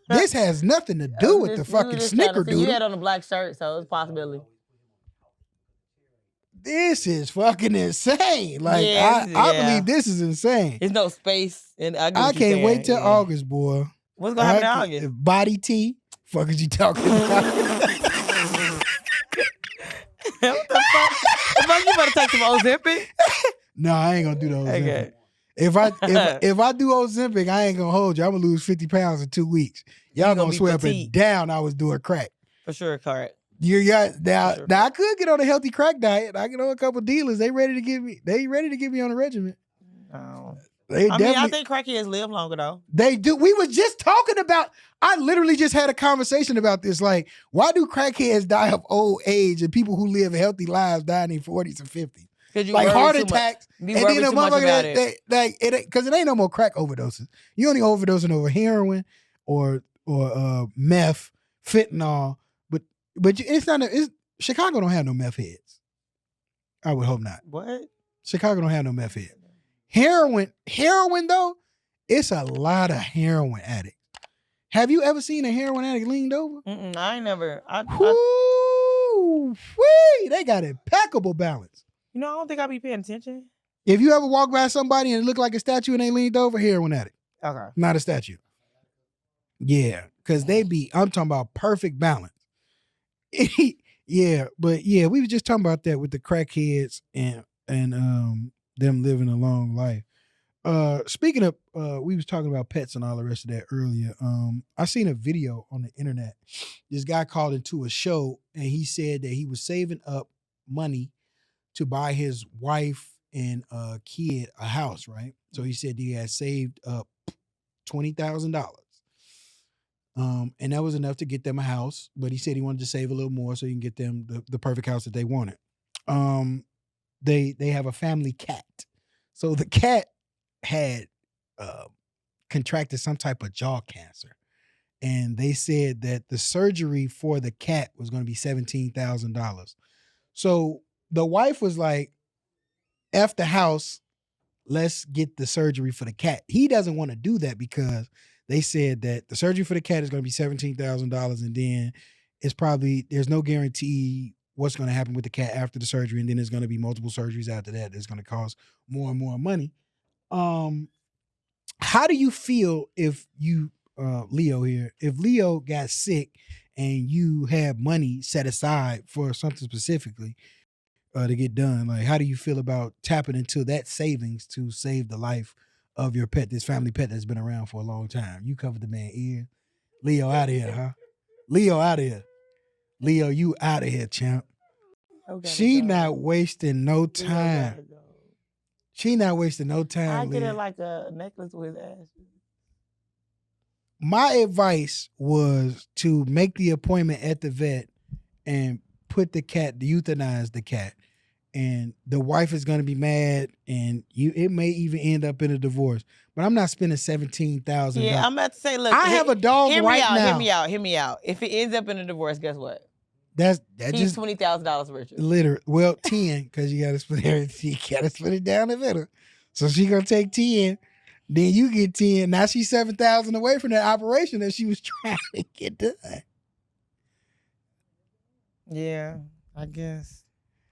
This has nothing to do with the fucking snickerdoodle. You had on a black shirt, so it's a possibility. This is fucking insane. Like I believe this is insane. There's no space, and I can't wait till August, boy. What's gonna happen in August? Body tea. Fuck is you talking about? What the fuck? You better take some Ozempic. No, I ain't gonna do the Ozempic. Okay. If I do Ozempic, I ain't gonna hold you. I'm gonna lose 50 pounds in 2 weeks. Y'all gonna swear up and down I was doing crack. For sure, correct. Now I could get on a healthy crack diet. I get on a couple dealers. They ready to get me on a regimen. Oh. I think crackheads live longer though. They do. We was just talking about. I literally just had a conversation about this. Like, why do crackheads die of old age and people who live healthy lives die in their 40s and 50s? Like heart attacks. And then a motherfucker because it ain't no more crack overdoses. You only overdosing over heroin or meth, fentanyl. But it's not. Chicago don't have no meth heads. I would hope not. What? Chicago don't have no meth heads. Heroin though, it's a lot of heroin addicts. Have you ever seen a heroin addict leaned over? I ain't never. They got impeccable balance. I don't think I be paying attention. If you ever walk by somebody and it look like a statue and they leaned over, heroin addict. Okay. Not a statue. Yeah, because I'm talking about perfect balance. Yeah, but yeah, we were just talking about that with the crackheads and them living a long life. Speaking of, we was talking about pets and all the rest of that earlier. I seen a video on the internet. This guy called into a show and he said that he was saving up money to buy his wife and kid a house, right? So he said he had saved up $20,000. And that was enough to get them a house, but he said he wanted to save a little more so he can get them the perfect house that they wanted. They have a family cat. So the cat had contracted some type of jaw cancer. And they said that the surgery for the cat was going to be $17,000. So the wife was like, F the house, let's get the surgery for the cat. He doesn't want to do that because they said that the surgery for the cat is going to be $17,000 and then there's no guarantee what's going to happen with the cat after the surgery, and then there's going to be multiple surgeries after that. It's going to cost more and more money. How do you feel if you, Leo here, if Leo got sick and you had money set aside for something specifically to get done? Like, how do you feel about tapping into that savings to save the life of your pet, this family pet that's been around for a long time? You covered the man ear. Leo out of here, huh? Leo out of here. Leo, you out of here, champ. She not wasting no time. She not wasting no time. I get it like a necklace with his ass. My advice was to make the appointment at the vet and put the cat, euthanize the cat. And the wife is gonna be mad, and it may even end up in a divorce. But I'm not spending $17,000. Yeah, I'm about to say, look, I have a dog right now. Hear me out. If it ends up in a divorce, guess what? He's just $20,000 richer. Literally, well, 10 because you gotta split everything. You gotta split it down the middle. So she gonna take 10, then you get 10. Now she's 7,000 away from that operation that she was trying to get done. Yeah, I guess.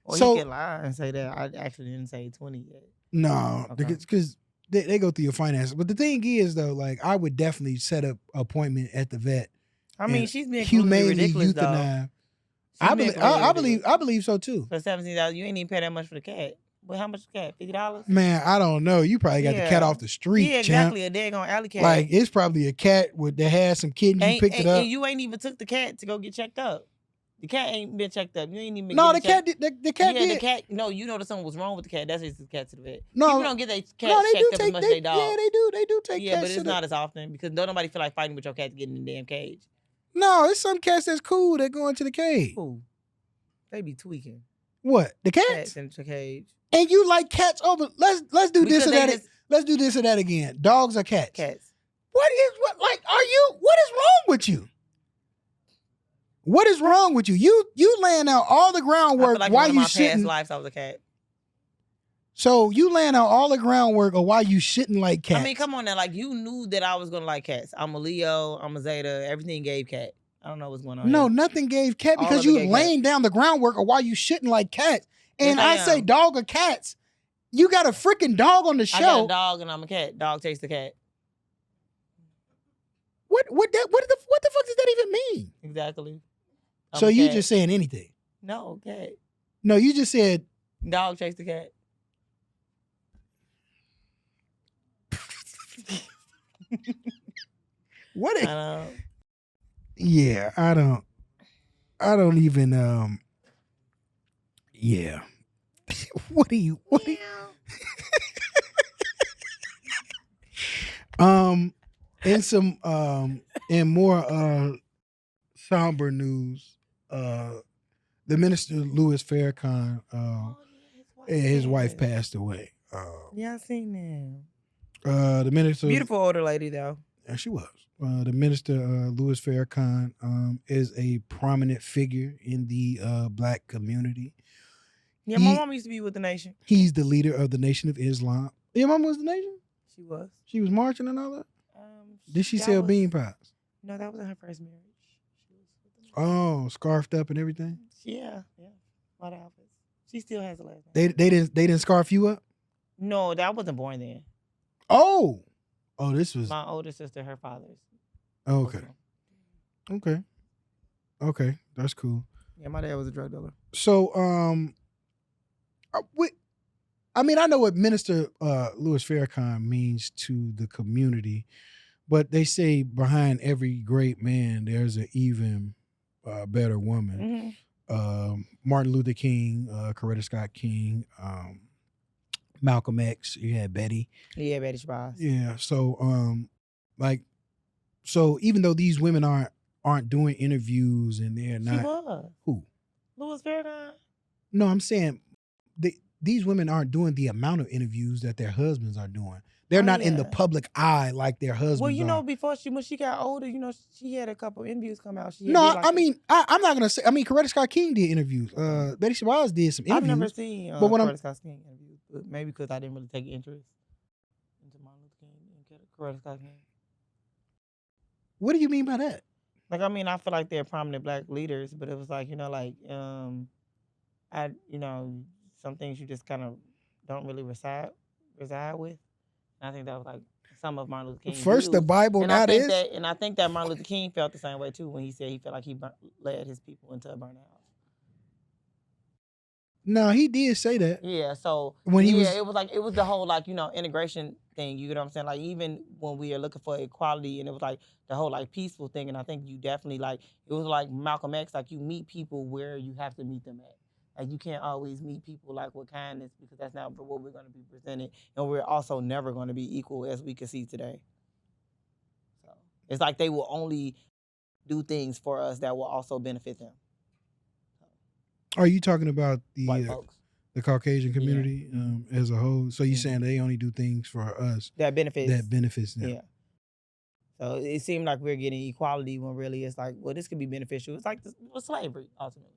Or So- you can lie and say that I actually didn't say 20 yet. No, Okay. because they go through your finances. But the thing is, though, like I would definitely set up an appointment at the vet. I mean, and she's being humanely ridiculous though. euthanize. She's I being believe ridiculous. so too. For $17, you ain't even pay that much for the cat. But how much the cat? $50? Man, I don't know. You probably got the cat Yeah. off the street, Yeah, champ. exactly. A daggone alley cat. Like it's probably a cat that had some kittens. You picked it up. And you ain't even took the cat to go get checked up. The cat ain't been checked up. You ain't even No, get the it cat checked- did. The cat yeah, did. the cat. No, you know that something was wrong with the cat. That's just the cat to the vet. No, People don't get their cats no, they do checked up as take. much as they dog. Yeah, they do. They do take. Yeah, cats but to it's the- not as often because don't nobody feel like fighting with your cat to get in the damn cage. No, it's some cats that's cool that go into the cage. Ooh, they be tweaking What the cats? cats in the cage. And you like cats over? Let's do this Because or they that. just- Let's do this or that again. Dogs or cats? Cats. What is wrong with you? What is wrong with you? You laying out all the I groundwork feel like while one of you my past shitting. lives I was a cat. So you laying out all the groundwork of why you shitting like cats. I mean, come on now. Like you knew that I was gonna like cats. I'm a Leo. I'm a Zeta. Everything gave cat. I don't know what's going on. No, here. nothing gave cat All because of it you gave laying down the groundwork of why you shitting like cats. And Yes, I I say am. dog or cats. You got a freaking dog on the I got show. a dog and I'm a cat. Dog takes the cat. What the fuck does that even mean? Exactly. I'm So a you cat. just saying anything? No cat. No, you just said Dog chase the cat. what? I know. Yeah, I don't even yeah. What are you in some in more somber news, the minister Louis Farrakhan his wife passed away. Yeah, I seen them. The minister Beautiful older lady though. Yeah, she was. The minister, Louis Farrakhan, is a prominent figure in the black community. Yeah, my mom used to be with the Nation. He's the leader of the Nation of Islam. Your mom was the Nation? She was. She was marching and all that? Did she sell bean pies? No, that was in her first marriage. She was with the Nation. Oh, scarfed up and everything? Yeah. A lot of outfits. She still has the last name. They didn't scarf you up? No, I wasn't born then. Oh, this was My older sister, her father's. okay. Okay, that's cool. Yeah, my dad was a drug dealer. So, I know what Minister Louis Farrakhan means to the community, but they say behind every great man, there's an even better woman. Mm-hmm. Martin Luther King, Coretta Scott King, Malcolm X. You had Betty. Yeah, Betty Shabazz. Yeah. So even though these women aren't doing interviews and they're not She was. who? Louis Farrakhan. No, I'm saying these women aren't doing the amount of interviews that their husbands are doing. They're not in the yeah. public eye like their husbands Well, you are. know, when she got older, she had a couple interviews come out. No, I'm not gonna say. I mean, Coretta Scott King did interviews. Betty Shabazz did some interviews. I've never seen but when Coretta Scott King interviews, but maybe because I didn't really take interest into Martin Luther King and Coretta Scott King. What do you mean by that? Like, I mean, I feel like they're prominent black leaders, but it was like, some things you just kind of don't really reside with. And I think that was like some of Martin Luther King's First, the views. Bible, And now I think this. that, and I think that Martin Luther King felt the same way too when he said he felt like he led his people into a burnout. No, he did say that. Yeah, so When he it was the whole like, integration thing, you know what I'm saying? Like even when we are looking for equality and it was like the whole like peaceful thing, and I think you definitely like it was like Malcolm X, like you meet people where you have to meet them at. Like you can't always meet people like with kindness because that's not what we're gonna be presented. And we're also never gonna be equal as we can see today. So it's like they will only do things for us that will also benefit them. Are you talking about White folks. the Caucasian community as a whole? So you're saying they only do things for us that benefits them? Yeah. So it seemed like we're getting equality when really it's like, well, this could be beneficial. It's like slavery ultimately.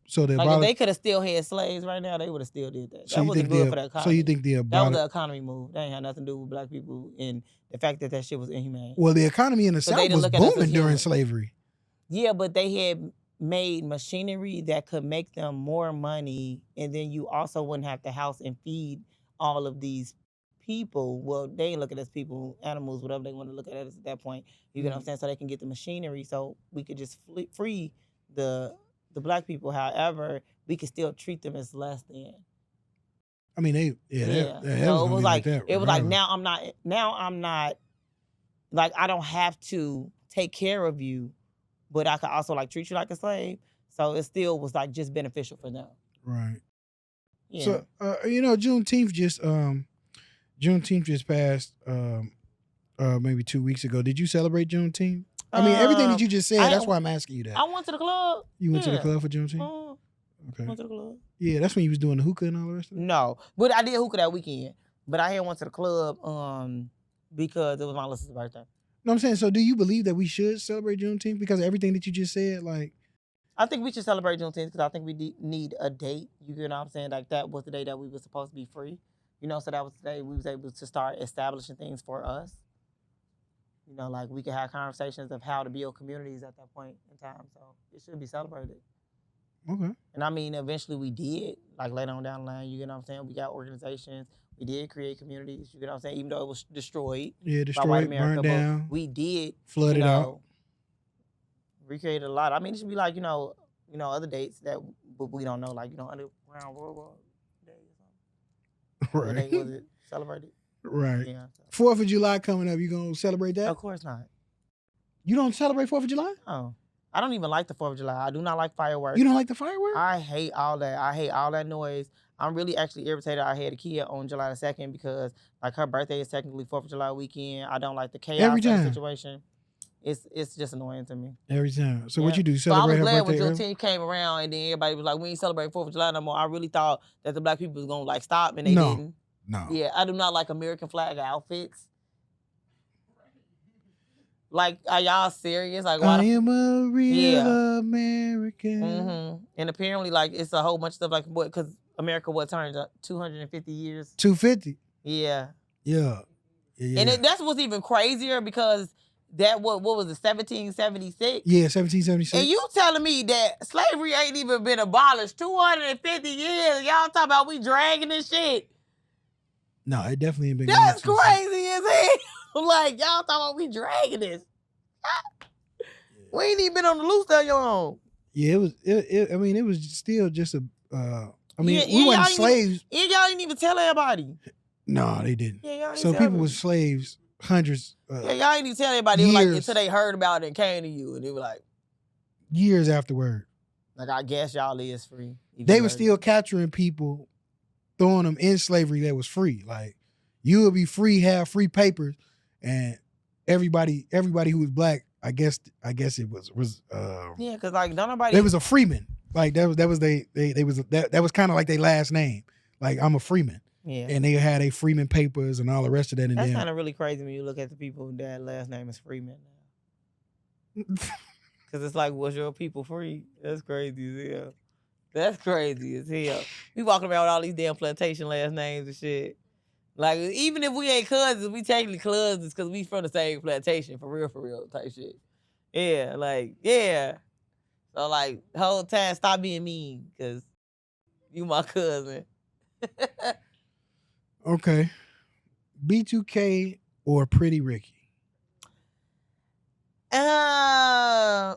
So like if they could have still had slaves right now, they would have still did that. So that wasn't good for the economy. So you think that was the economy move. That ain't had nothing to do with black people and the fact that shit was inhumane. Well, the economy in the South was booming during slavery. Yeah, but they had made machinery that could make them more money, and then you also wouldn't have to house and feed all of these people. Well, they ain't look at us people, animals, whatever they want to look at us at that point. You get what I'm saying? So they can get the machinery, so we could just free the black people. However, we could still treat them as less than. I mean, so it was like that, it was like now I'm not like I don't have to take care of you, but I could also like treat you like a slave. So it still was like just beneficial for them. Right. Yeah. So Juneteenth just passed maybe 2 weeks ago. Did you celebrate Juneteenth? I mean, everything that you just said, that's why I'm asking you that. I went to the club. You went to the club for Juneteenth? Okay. Went to the club. Yeah, that's when you was doing the hookah and all the rest of it? No, but I did hookah that weekend. But I went to the club because it was my sister's birthday. No, I'm saying, so do you believe that we should celebrate Juneteenth because of everything that you just said? Like, I think we should celebrate Juneteenth because I think we need a date. You get what I'm saying? Like that was the day that we were supposed to be free. So that was the day we was able to start establishing things for us. Like we could have conversations of how to build communities at that point in time. So it should be celebrated. Okay. And I mean, eventually we did, like later on down the line, you get what I'm saying? We got organizations. We did create communities, you get what I'm saying? Even though it was destroyed. Yeah, destroyed, by white America, burned down. We did. Flooded out. Recreated a lot. I mean, it should be like, other dates that we don't know, like, Underground World War Day or something. Right. Was it celebrated? Right. Yeah. 4th of July coming up. You gonna celebrate that? Of course not. You don't celebrate 4th of July? Oh. I don't even like the 4th of July. I do not like fireworks. You don't like the fireworks? I hate all that. I hate all that noise. I'm really actually irritated. I had a kid on July the 2nd because like her birthday is technically 4th of July weekend. I don't like the chaos of the situation. It's just annoying to me. Every time. So what you do? Celebrate her birthday? I was glad when Juneteenth came around and then everybody was like, we ain't celebrating 4th of July no more. I really thought that the black people was gonna like stop and they didn't. No. Yeah, I do not like American flag outfits. Like, are y'all serious? Like, why I am a real American. Mm-hmm. And apparently, like, it's a whole bunch of stuff like what? Because America, turns 250 years? 250. Yeah. Yeah. And that's what's even crazier because that what was it? 1776. Yeah, 1776. And you telling me that slavery ain't even been abolished 250 years? Y'all talking about we dragging this shit? No, it definitely ain't been. That's crazy as hell. Like, y'all talking about we dragging this. We ain't even been on the loose that long. Yeah, it was. I mean, it was still just a. I mean, we weren't slaves. Y'all didn't even tell everybody. No, they didn't. Yeah, y'all didn't so people were slaves hundreds. Y'all didn't even tell everybody. It was like until they heard about it and came to you, and they were like. Years afterward. Like, I guess y'all is free. They were still capturing people, throwing them in slavery that was free. Like, you would be free, have free papers, and everybody who was black, I guess it was yeah, because like nobody. They was a freeman. Like that was kind of like their last name. Like, I'm a freeman. Yeah. And they had a freeman papers and all the rest of that. And that's kind of really crazy when you look at the people that last name is Freeman now. Because it's like, was your people free? That's crazy as hell. That's crazy as hell. We walking around with all these damn plantation last names and shit. Like, even if we ain't cousins, we technically cousins because we from the same plantation, for real type shit. Yeah, like, yeah. So, like, the whole time, stop being mean because you my cousin. Okay. B2K or Pretty Ricky? I'm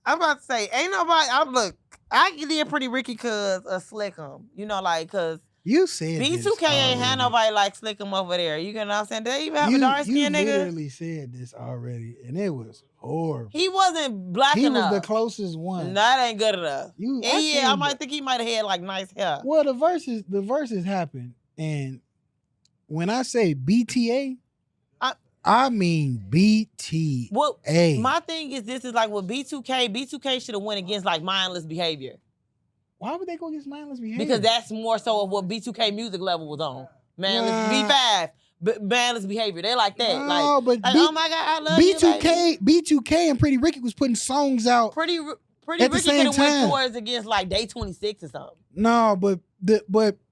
about to say, ain't nobody. I did Pretty Ricky cause of Slickum. You know, like cause You said B2K this ain't had already. nobody like Slickum over there. You know what I'm saying? They even have a You dark skin nigga. literally said this already, and it was horrible. He wasn't black He enough. was the closest one. That ain't good enough. You, And yeah, I seen might the- think he might have had like nice hair. Well, the verses happened, and when I say BTA, I mean BTA. Well, my thing is this is like with B2K should have went against like mindless behavior. Why would they go against mindless behavior? Because that's more so of what B2K music level was on. Mindless B5, mindless behavior. They like that. No, but oh my God, I love you, baby. B2K and Pretty Ricky was putting songs out. Pretty at Ricky the same could have went time. towards against like Day 26 or something. No, but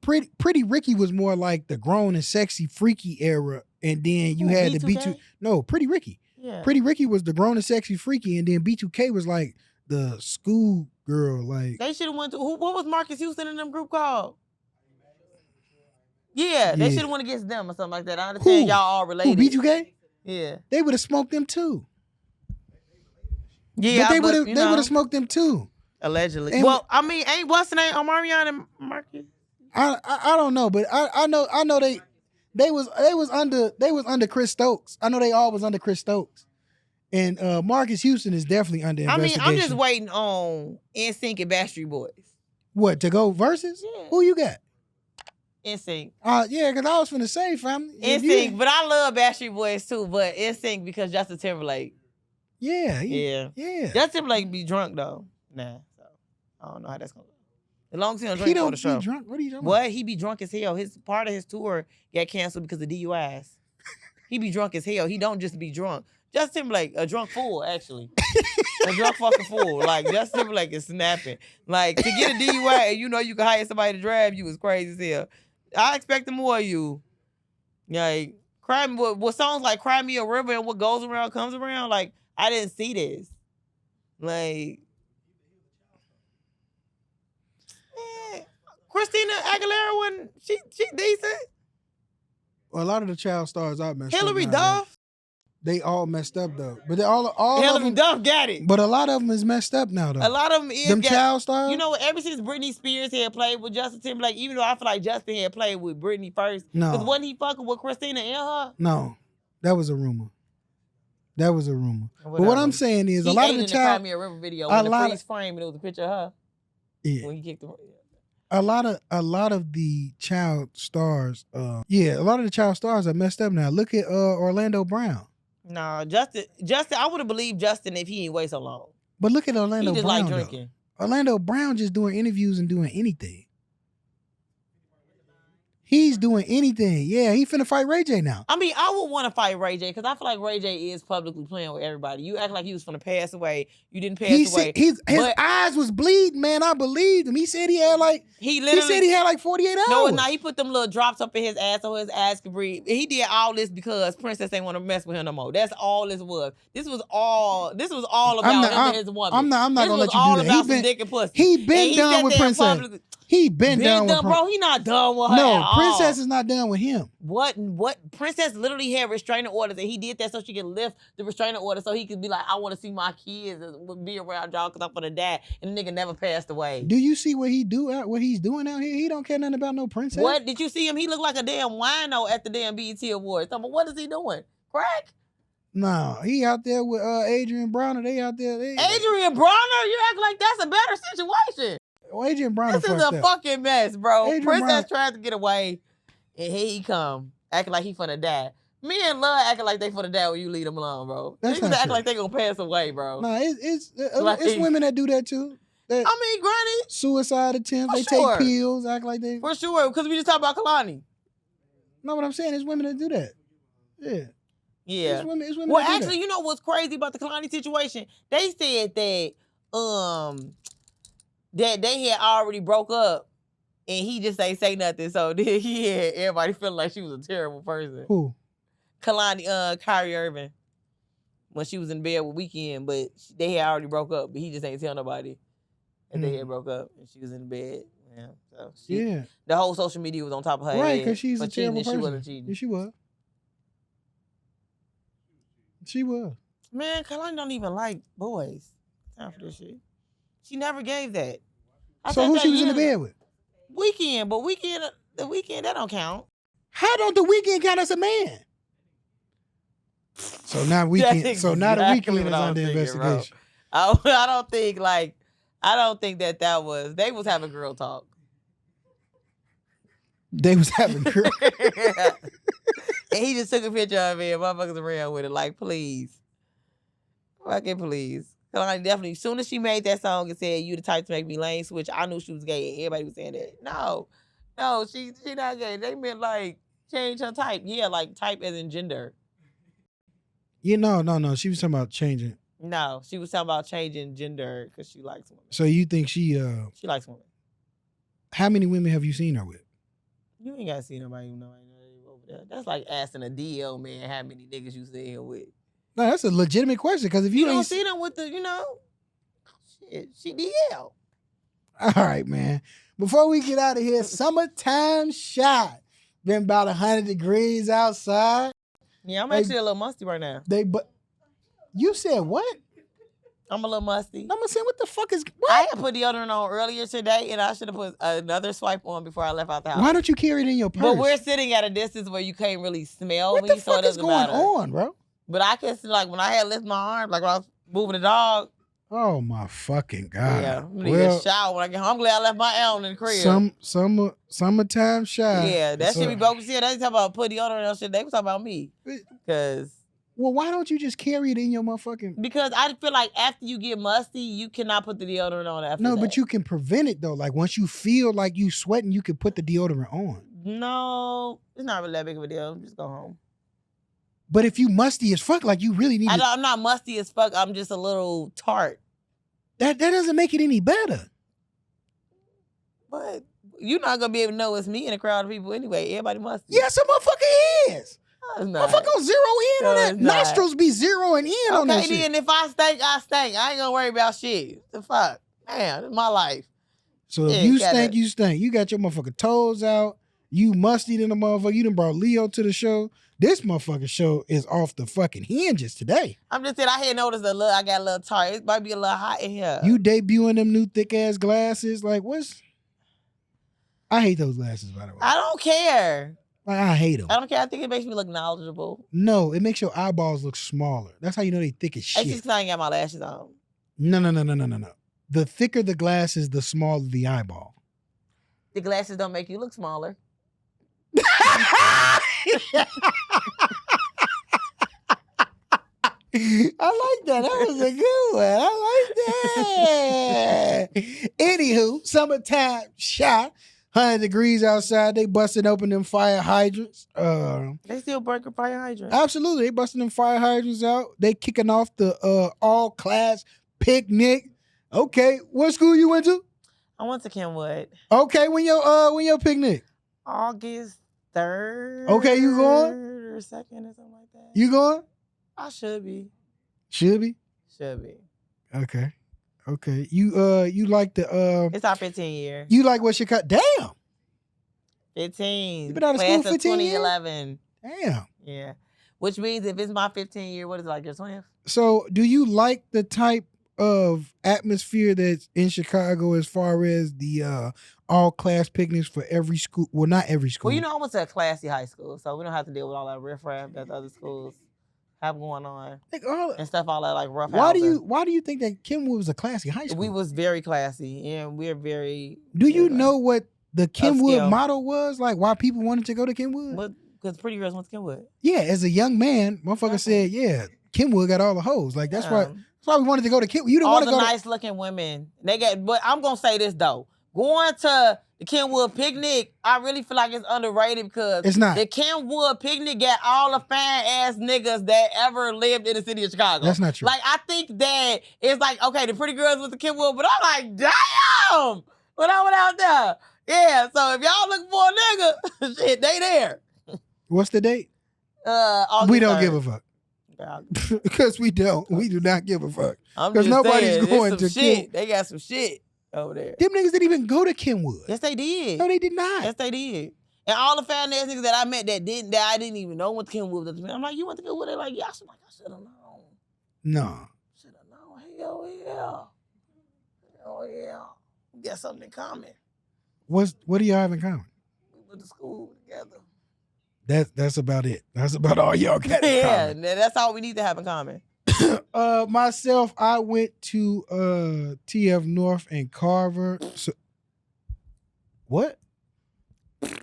Pretty Ricky was more like the grown and sexy freaky era, and then you had the B2. No, Pretty Ricky. Yeah. Pretty Ricky was the grown and sexy freaky, and then B2K was like the school girl. Like they should have went to what was Marcus Houston in them group called? Yeah, they should have went against them or something like that. I understand y'all all related. Who, B2K? Yeah, they would have smoked them too. Yeah, but they would have smoked them too. Allegedly. And well, I mean, ain't what's the name? Omarion and Marcus. I don't know, but I know they was under Chris Stokes. I know they all was under Chris Stokes. And Marcus Houston is definitely under investigation. I mean, I'm just waiting on NSYNC and Backstreet Boys. What, to go versus? Yeah. Who you got? NSYNC. Yeah, because I was finna say, fam. NSYNC, but I love Backstreet Boys too, but NSYNC because Justin Timberlake. Yeah. Justin Timberlake be drunk though. Nah, so I don't know how that's gonna go. As long as he don't drink for the show. He drunk? What are you talking about? What? He be drunk as hell. His part of his tour got canceled because of DUIs. He be drunk as hell. He don't just be drunk. Justin Timberlake, a drunk fool, actually. A drunk fucking fool. Like, Justin Timberlake is snapping. Like, to get a DUI and you know you can hire somebody to drive you is crazy as hell. I expect more of you. Like, what songs like Cry Me a River and What Goes Around Comes Around, like, I didn't see this. Like, Christina Aguilera wasn't she decent? Well, a lot of the child stars I messed Hillary up. Hillary Duff? They all messed up though. But they all Hillary Duff got it. But a lot of them is messed up now though. A lot of them is them child stars. You know, ever since Britney Spears had played with Justin Timberlake, even though I feel like Justin had played with Britney first. No. Because wasn't he fucking with Christina and her? No. That was a rumor. But what I'm saying is a lot of the child. Me a River video when the freeze frame and it was a picture of her. Yeah. When he kicked the. A lot of the child stars, a lot of the child stars are messed up now. Look at Orlando Brown. No, Justin, I would have believed Justin if he ain't wait so long. But look at Orlando Brown. He just like drinking. Orlando Brown just doing interviews and doing anything. He's doing anything. Yeah, he finna fight Ray J now. I mean, I would want to fight Ray J because I feel like Ray J is publicly playing with everybody. You act like he was finna pass away. You didn't pass away. His eyes was bleeding, man. I believed him. He said he had like 48 hours. No, he put them little drops up in his ass so his ass could breathe. He did all this because Princess ain't want to mess with him no more. That's all this was. This was all about him and his woman. I'm not gonna let you do that. Some dick and pussy. He been done with Princess. He been done with bro. He not done with her. No, Princess is not done with him. What? Princess literally had restraining orders, and he did that so she could lift the restraining order, so he could be like, I want to see my kids and be around y'all because I'm gonna die. And the nigga never passed away. Do you see what he's doing out here? He don't care nothing about no princess. What did you see him? He looked like a damn wino at the damn BET Awards. So, what is he doing? Crack? No, he out there with Adrian Bronner. They out there. Adrian Bronner? You act like that's a better situation. Well, Adrian Bronner. This is a fucking mess, bro. Adrian Princess Bronner tried to get away, and here he come, acting like he finna die. Me and Love acting like they finna die when you leave them alone, bro. That's Niggas not act true. like they gonna pass away, bro. No, it's women that do that too. Granny. Suicide attempts. They sure. take pills, act like they. For sure, because we just talked about Kalani. No, what I'm saying is women that do that. Yeah. Yeah. It's women well, that do actually, that. you know what's crazy about the Kalani situation? They said that they had already broke up and he just ain't say nothing. So then he had everybody feeling like she was a terrible person. Who? Kalani, Kyrie Irving. When she was in bed with Weeknd, but they had already broke up, but he just ain't tell nobody that they had broke up and she was in bed. Yeah. So the whole social media was on top of her. Right, because she's a terrible person. She wasn't cheating. Yeah, she was. She was. Man, Kalani don't even like boys. Time for this shit. She never gave that. So who she was in the bed with? Weekend, but the weekend that don't count. How don't the weekend count as a man? So now weekend. So now the weekend is under investigation. I don't think that was. They was having girl talk. They was having girl. And he just took a picture of it and motherfuckers around with it. Like, please. Fucking please. Like, definitely, as soon as she made that song and said, "You the type to make me lane switch," I knew she was gay. And everybody was saying that. No, she not gay. They meant like change her type. Yeah, like type as in gender. Yeah, no. She was talking about changing. No, she was talking about changing gender because she likes women. So you think she likes women? How many women have you seen her with? You ain't gotta see nobody over there. That's like asking a DL man how many niggas you seen him with. No, that's a legitimate question because if you don't see them with the, shit, she DL. All right, man. Before we get out of here, summertime shot. Been about 100 degrees outside. Yeah, I'm actually a little musty right now. You said what? I'm a little musty. I'm saying, what the fuck is what? I had put deodorant on earlier today, and I should have put another swipe on before I left out the house. Why don't you carry it in your purse? But we're sitting at a distance where you can't really smell me, what the fuck so it doesn't matter. What's going on, bro? But I can see, like, when I had lifted my arm, like when I was moving the dog. Oh, my fucking God. Yeah, I'm going to get a shower when I get home. I'm glad I left my L in the crib. Summertime shower. Yeah, that shit be bogus. Yeah, they talking about put deodorant on shit. They was talking about me. Because... Well, why don't you just carry it in your motherfucking... Because I feel like after you get musty, you cannot put the deodorant on after that. No, but you can prevent it, though. Like, once you feel like you sweating, you can put the deodorant on. No, it's not really that big of a deal. Just go home. But if you musty as fuck, like, you really need I'm not musty as fuck. I'm just a little tart. That doesn't make it any better. But you're not going to be able to know it's me in a crowd of people anyway. Everybody musty. Yes, a motherfucker is. Motherfucker gonna zero in on that. Nostrils be zeroing in on that shit. Okay, then if I stink, I stink. I ain't gonna worry about shit. The fuck? Man, it's my life. So if you stink, you stink. You got your motherfucking toes out. You musty than a motherfucker. You done brought Leo to the show. This motherfucking show is off the fucking hinges today. I'm just saying, I had noticed I got a little tired. It might be a little hot in here. You debuting them new thick ass glasses. Like, I hate those glasses, by the way. I don't care. Like, I hate them. I don't care. I think it makes me look knowledgeable. No, it makes your eyeballs look smaller. That's how you know they thick as shit. It's just because I ain't got my lashes on. No. The thicker the glasses, the smaller the eyeball. The glasses don't make you look smaller. I like that. That was a good one. I like that. Anywho, summertime shot. 100 degrees outside. They busting open them fire hydrants. They still breaking fire hydrants. Absolutely. They busting them fire hydrants out. They kicking off the all-class picnic. Okay. What school you went to? I went to Kenwood. Okay. When your picnic? August 3rd. Okay, you going? Or 2nd or something like that. You going? I should be. Should be? Should be. Okay. You like the It's our 15 year. You like what Chicago? Damn. 15. You been out of school 15 2011. Damn. Yeah. Which means if it's my 15 year, what is it, like your 20th? So do you like the type of atmosphere that's in Chicago as far as the all class picnics for every school? Well, not every school. Well, I went to a classy high school, so we don't have to deal with all that riffraff that the other schools have going on and stuff, all that like rough. Why do you think that Kenwood was a classy high school? We was very classy, and we're very. Do you know what the Kenwood motto was? Like why people wanted to go to Kenwood? Because pretty girls went to Kenwood. Yeah, as a young man, motherfucker said, "Yeah, Kenwood got all the hoes." Like that's why we wanted to go to Kenwood. You don't want to go. All the nice looking women. But I'm gonna say this though, going to the Kenwood picnic, I really feel like it's underrated because it's not. The Kenwood picnic got all the fine ass niggas that ever lived in the city of Chicago. That's not true. Like I think that it's like, okay, the pretty girls with the Kenwood, but I'm like, damn, when I went out there. Yeah, so if y'all looking for a nigga, shit, they there. What's the date? August we don't 3rd. give a fuck. Because we don't. We do not give a fuck. Because nobody's saying, going to shit. They got some shit over there. Them niggas didn't even go to Kenwood. Yes, they did. No, they did not. Yes, they did. And all the fat ass niggas that I met that I didn't even know went to Kenwood. I'm like, you went to Kenwood? They're like, yeah. I'm like, I should have known. No. Should have known. Hell yeah. Hell yeah. We got something in common. What do y'all have in common? We went to school together. That's about it. That's about all y'all got in Yeah, common. that's all we need to have in common. Myself, I went to TF North and Carver. So, what? Yeah,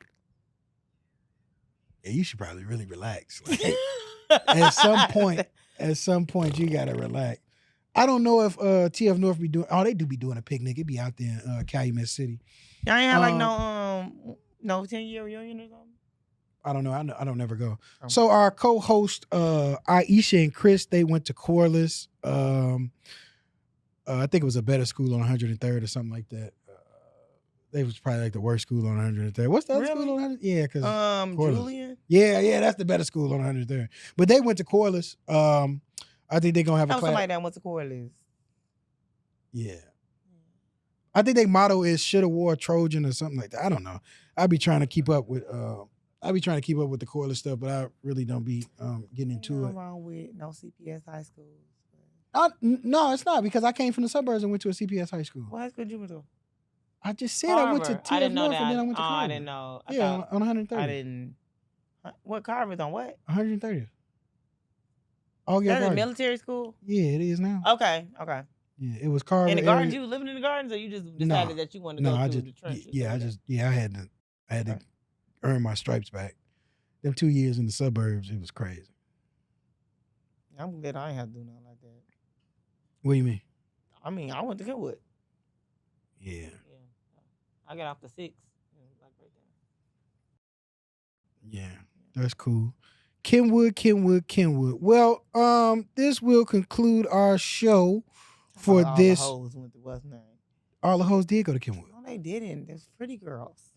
you should probably really relax. Like, at some point, you gotta relax. I don't know if TF North be doing. Oh, they do be doing a picnic. It be out there in Calumet City. Y'all ain't have like no 10-year reunion or something. I don't know. I don't never go. So our co-host Aisha and Chris, they went to Corliss. I think it was a better school on 103rd or something like that. They was probably like the worst school on 103rd. What's the other school on 103rd? Yeah, because Julian. Yeah, that's the better school on 103rd. But they went to Corliss. I think they're gonna have a class. Somebody that went to Corliss. Yeah. I think their motto is "Shoulda wore Trojan" or something like that. I don't know. I be trying to keep up with the Corliss stuff, but I really don't be getting into it. Nothing wrong with no CPS high schools. No, it's not, because I came from the suburbs and went to a CPS high school. What high school did you went to? I just said Carver. I went to TF North and then I went to Carver. I didn't know. On 130th. I didn't. What Carver's on what? 130th. That's a military school? Yeah, it is now. Okay. Yeah, it was Carver. In the gardens? You was living in the gardens, or you just decided that you wanted to go through the trenches? I had to earn my stripes back. Them 2 years in the suburbs, it was crazy. I'm glad I ain't have to do nothing like that. What do you mean? I mean, I went to Kenwood. Yeah. I got off the 6. Like right there. Yeah, that's cool. Kenwood. Well, this will conclude our show for this. All the hoes went to what's name? All the hoes did go to Kenwood. No, they didn't. There's pretty girls.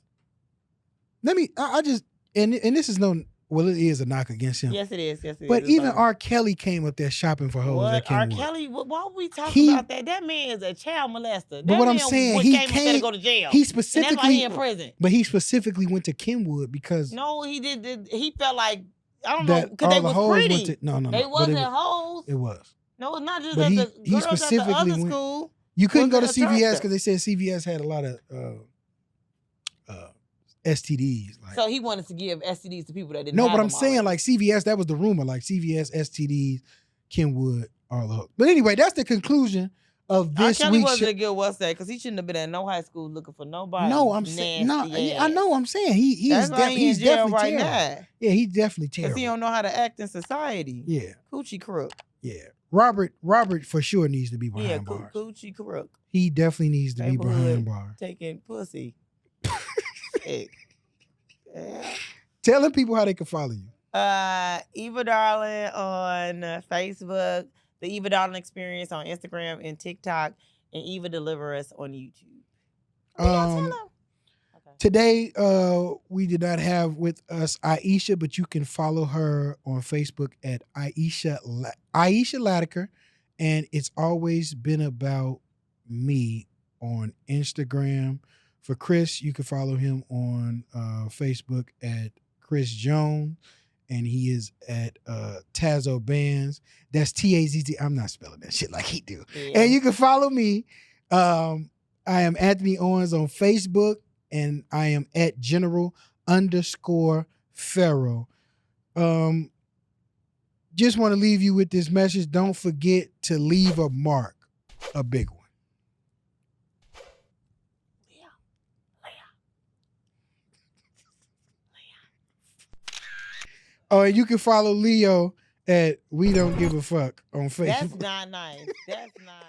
I just, and this is no, well, it is a knock against him. Yes, it is. But even R. Kelly came up there shopping for hoes at Kenwood. R. Kelly, why are we talking about that? That man is a child molester. But what I'm saying, he came to go to jail. He specifically, and that's why he in prison. But he specifically went to Kenwood because. No, he did. He felt like, I don't know, because they was pretty. No. They wasn't hoes. It was. No, it's not just at the girls at the other school. You couldn't go to CVS because they said CVS had a lot of STDs. Like. So he wanted to give STDs to people that didn't. No, but I'm saying like CVS. That was the rumor. Like CVS, STDs, Kenwood, all the hoes. But anyway, that's the conclusion of this week's show. Kelly wasn't a good what's that? Because he shouldn't have been at no high school looking for nobody. No, I'm saying no. I know. I'm saying he's definitely right terrible. Now. Yeah, he's definitely terrible. Because he don't know how to act in society. Yeah, coochie crook. Yeah, Robert for sure needs to be behind bars. Yeah, coochie crook. He definitely needs to be behind bars. Taking pussy. Telling people how they can follow you. Eva Darling on Facebook, the Eva Darling Experience on Instagram and TikTok, and Eva Deliver Us on YouTube. Today, we did not have with us Aisha, but you can follow her on Facebook at Aisha Latiker, and it's always been about me on Instagram. For Chris, you can follow him on Facebook at Chris Jones, and he is at Tazo Bands. That's Tazz. I'm not spelling that shit like he do. Yeah. And you can follow me. I am Anthony Owens on Facebook, and I am at General_Pharaoh. Just want to leave you with this message. Don't forget to leave a mark, a big one. Oh, and you can follow Leo at We Don't Give a Fuck on Facebook. That's not nice. That's not.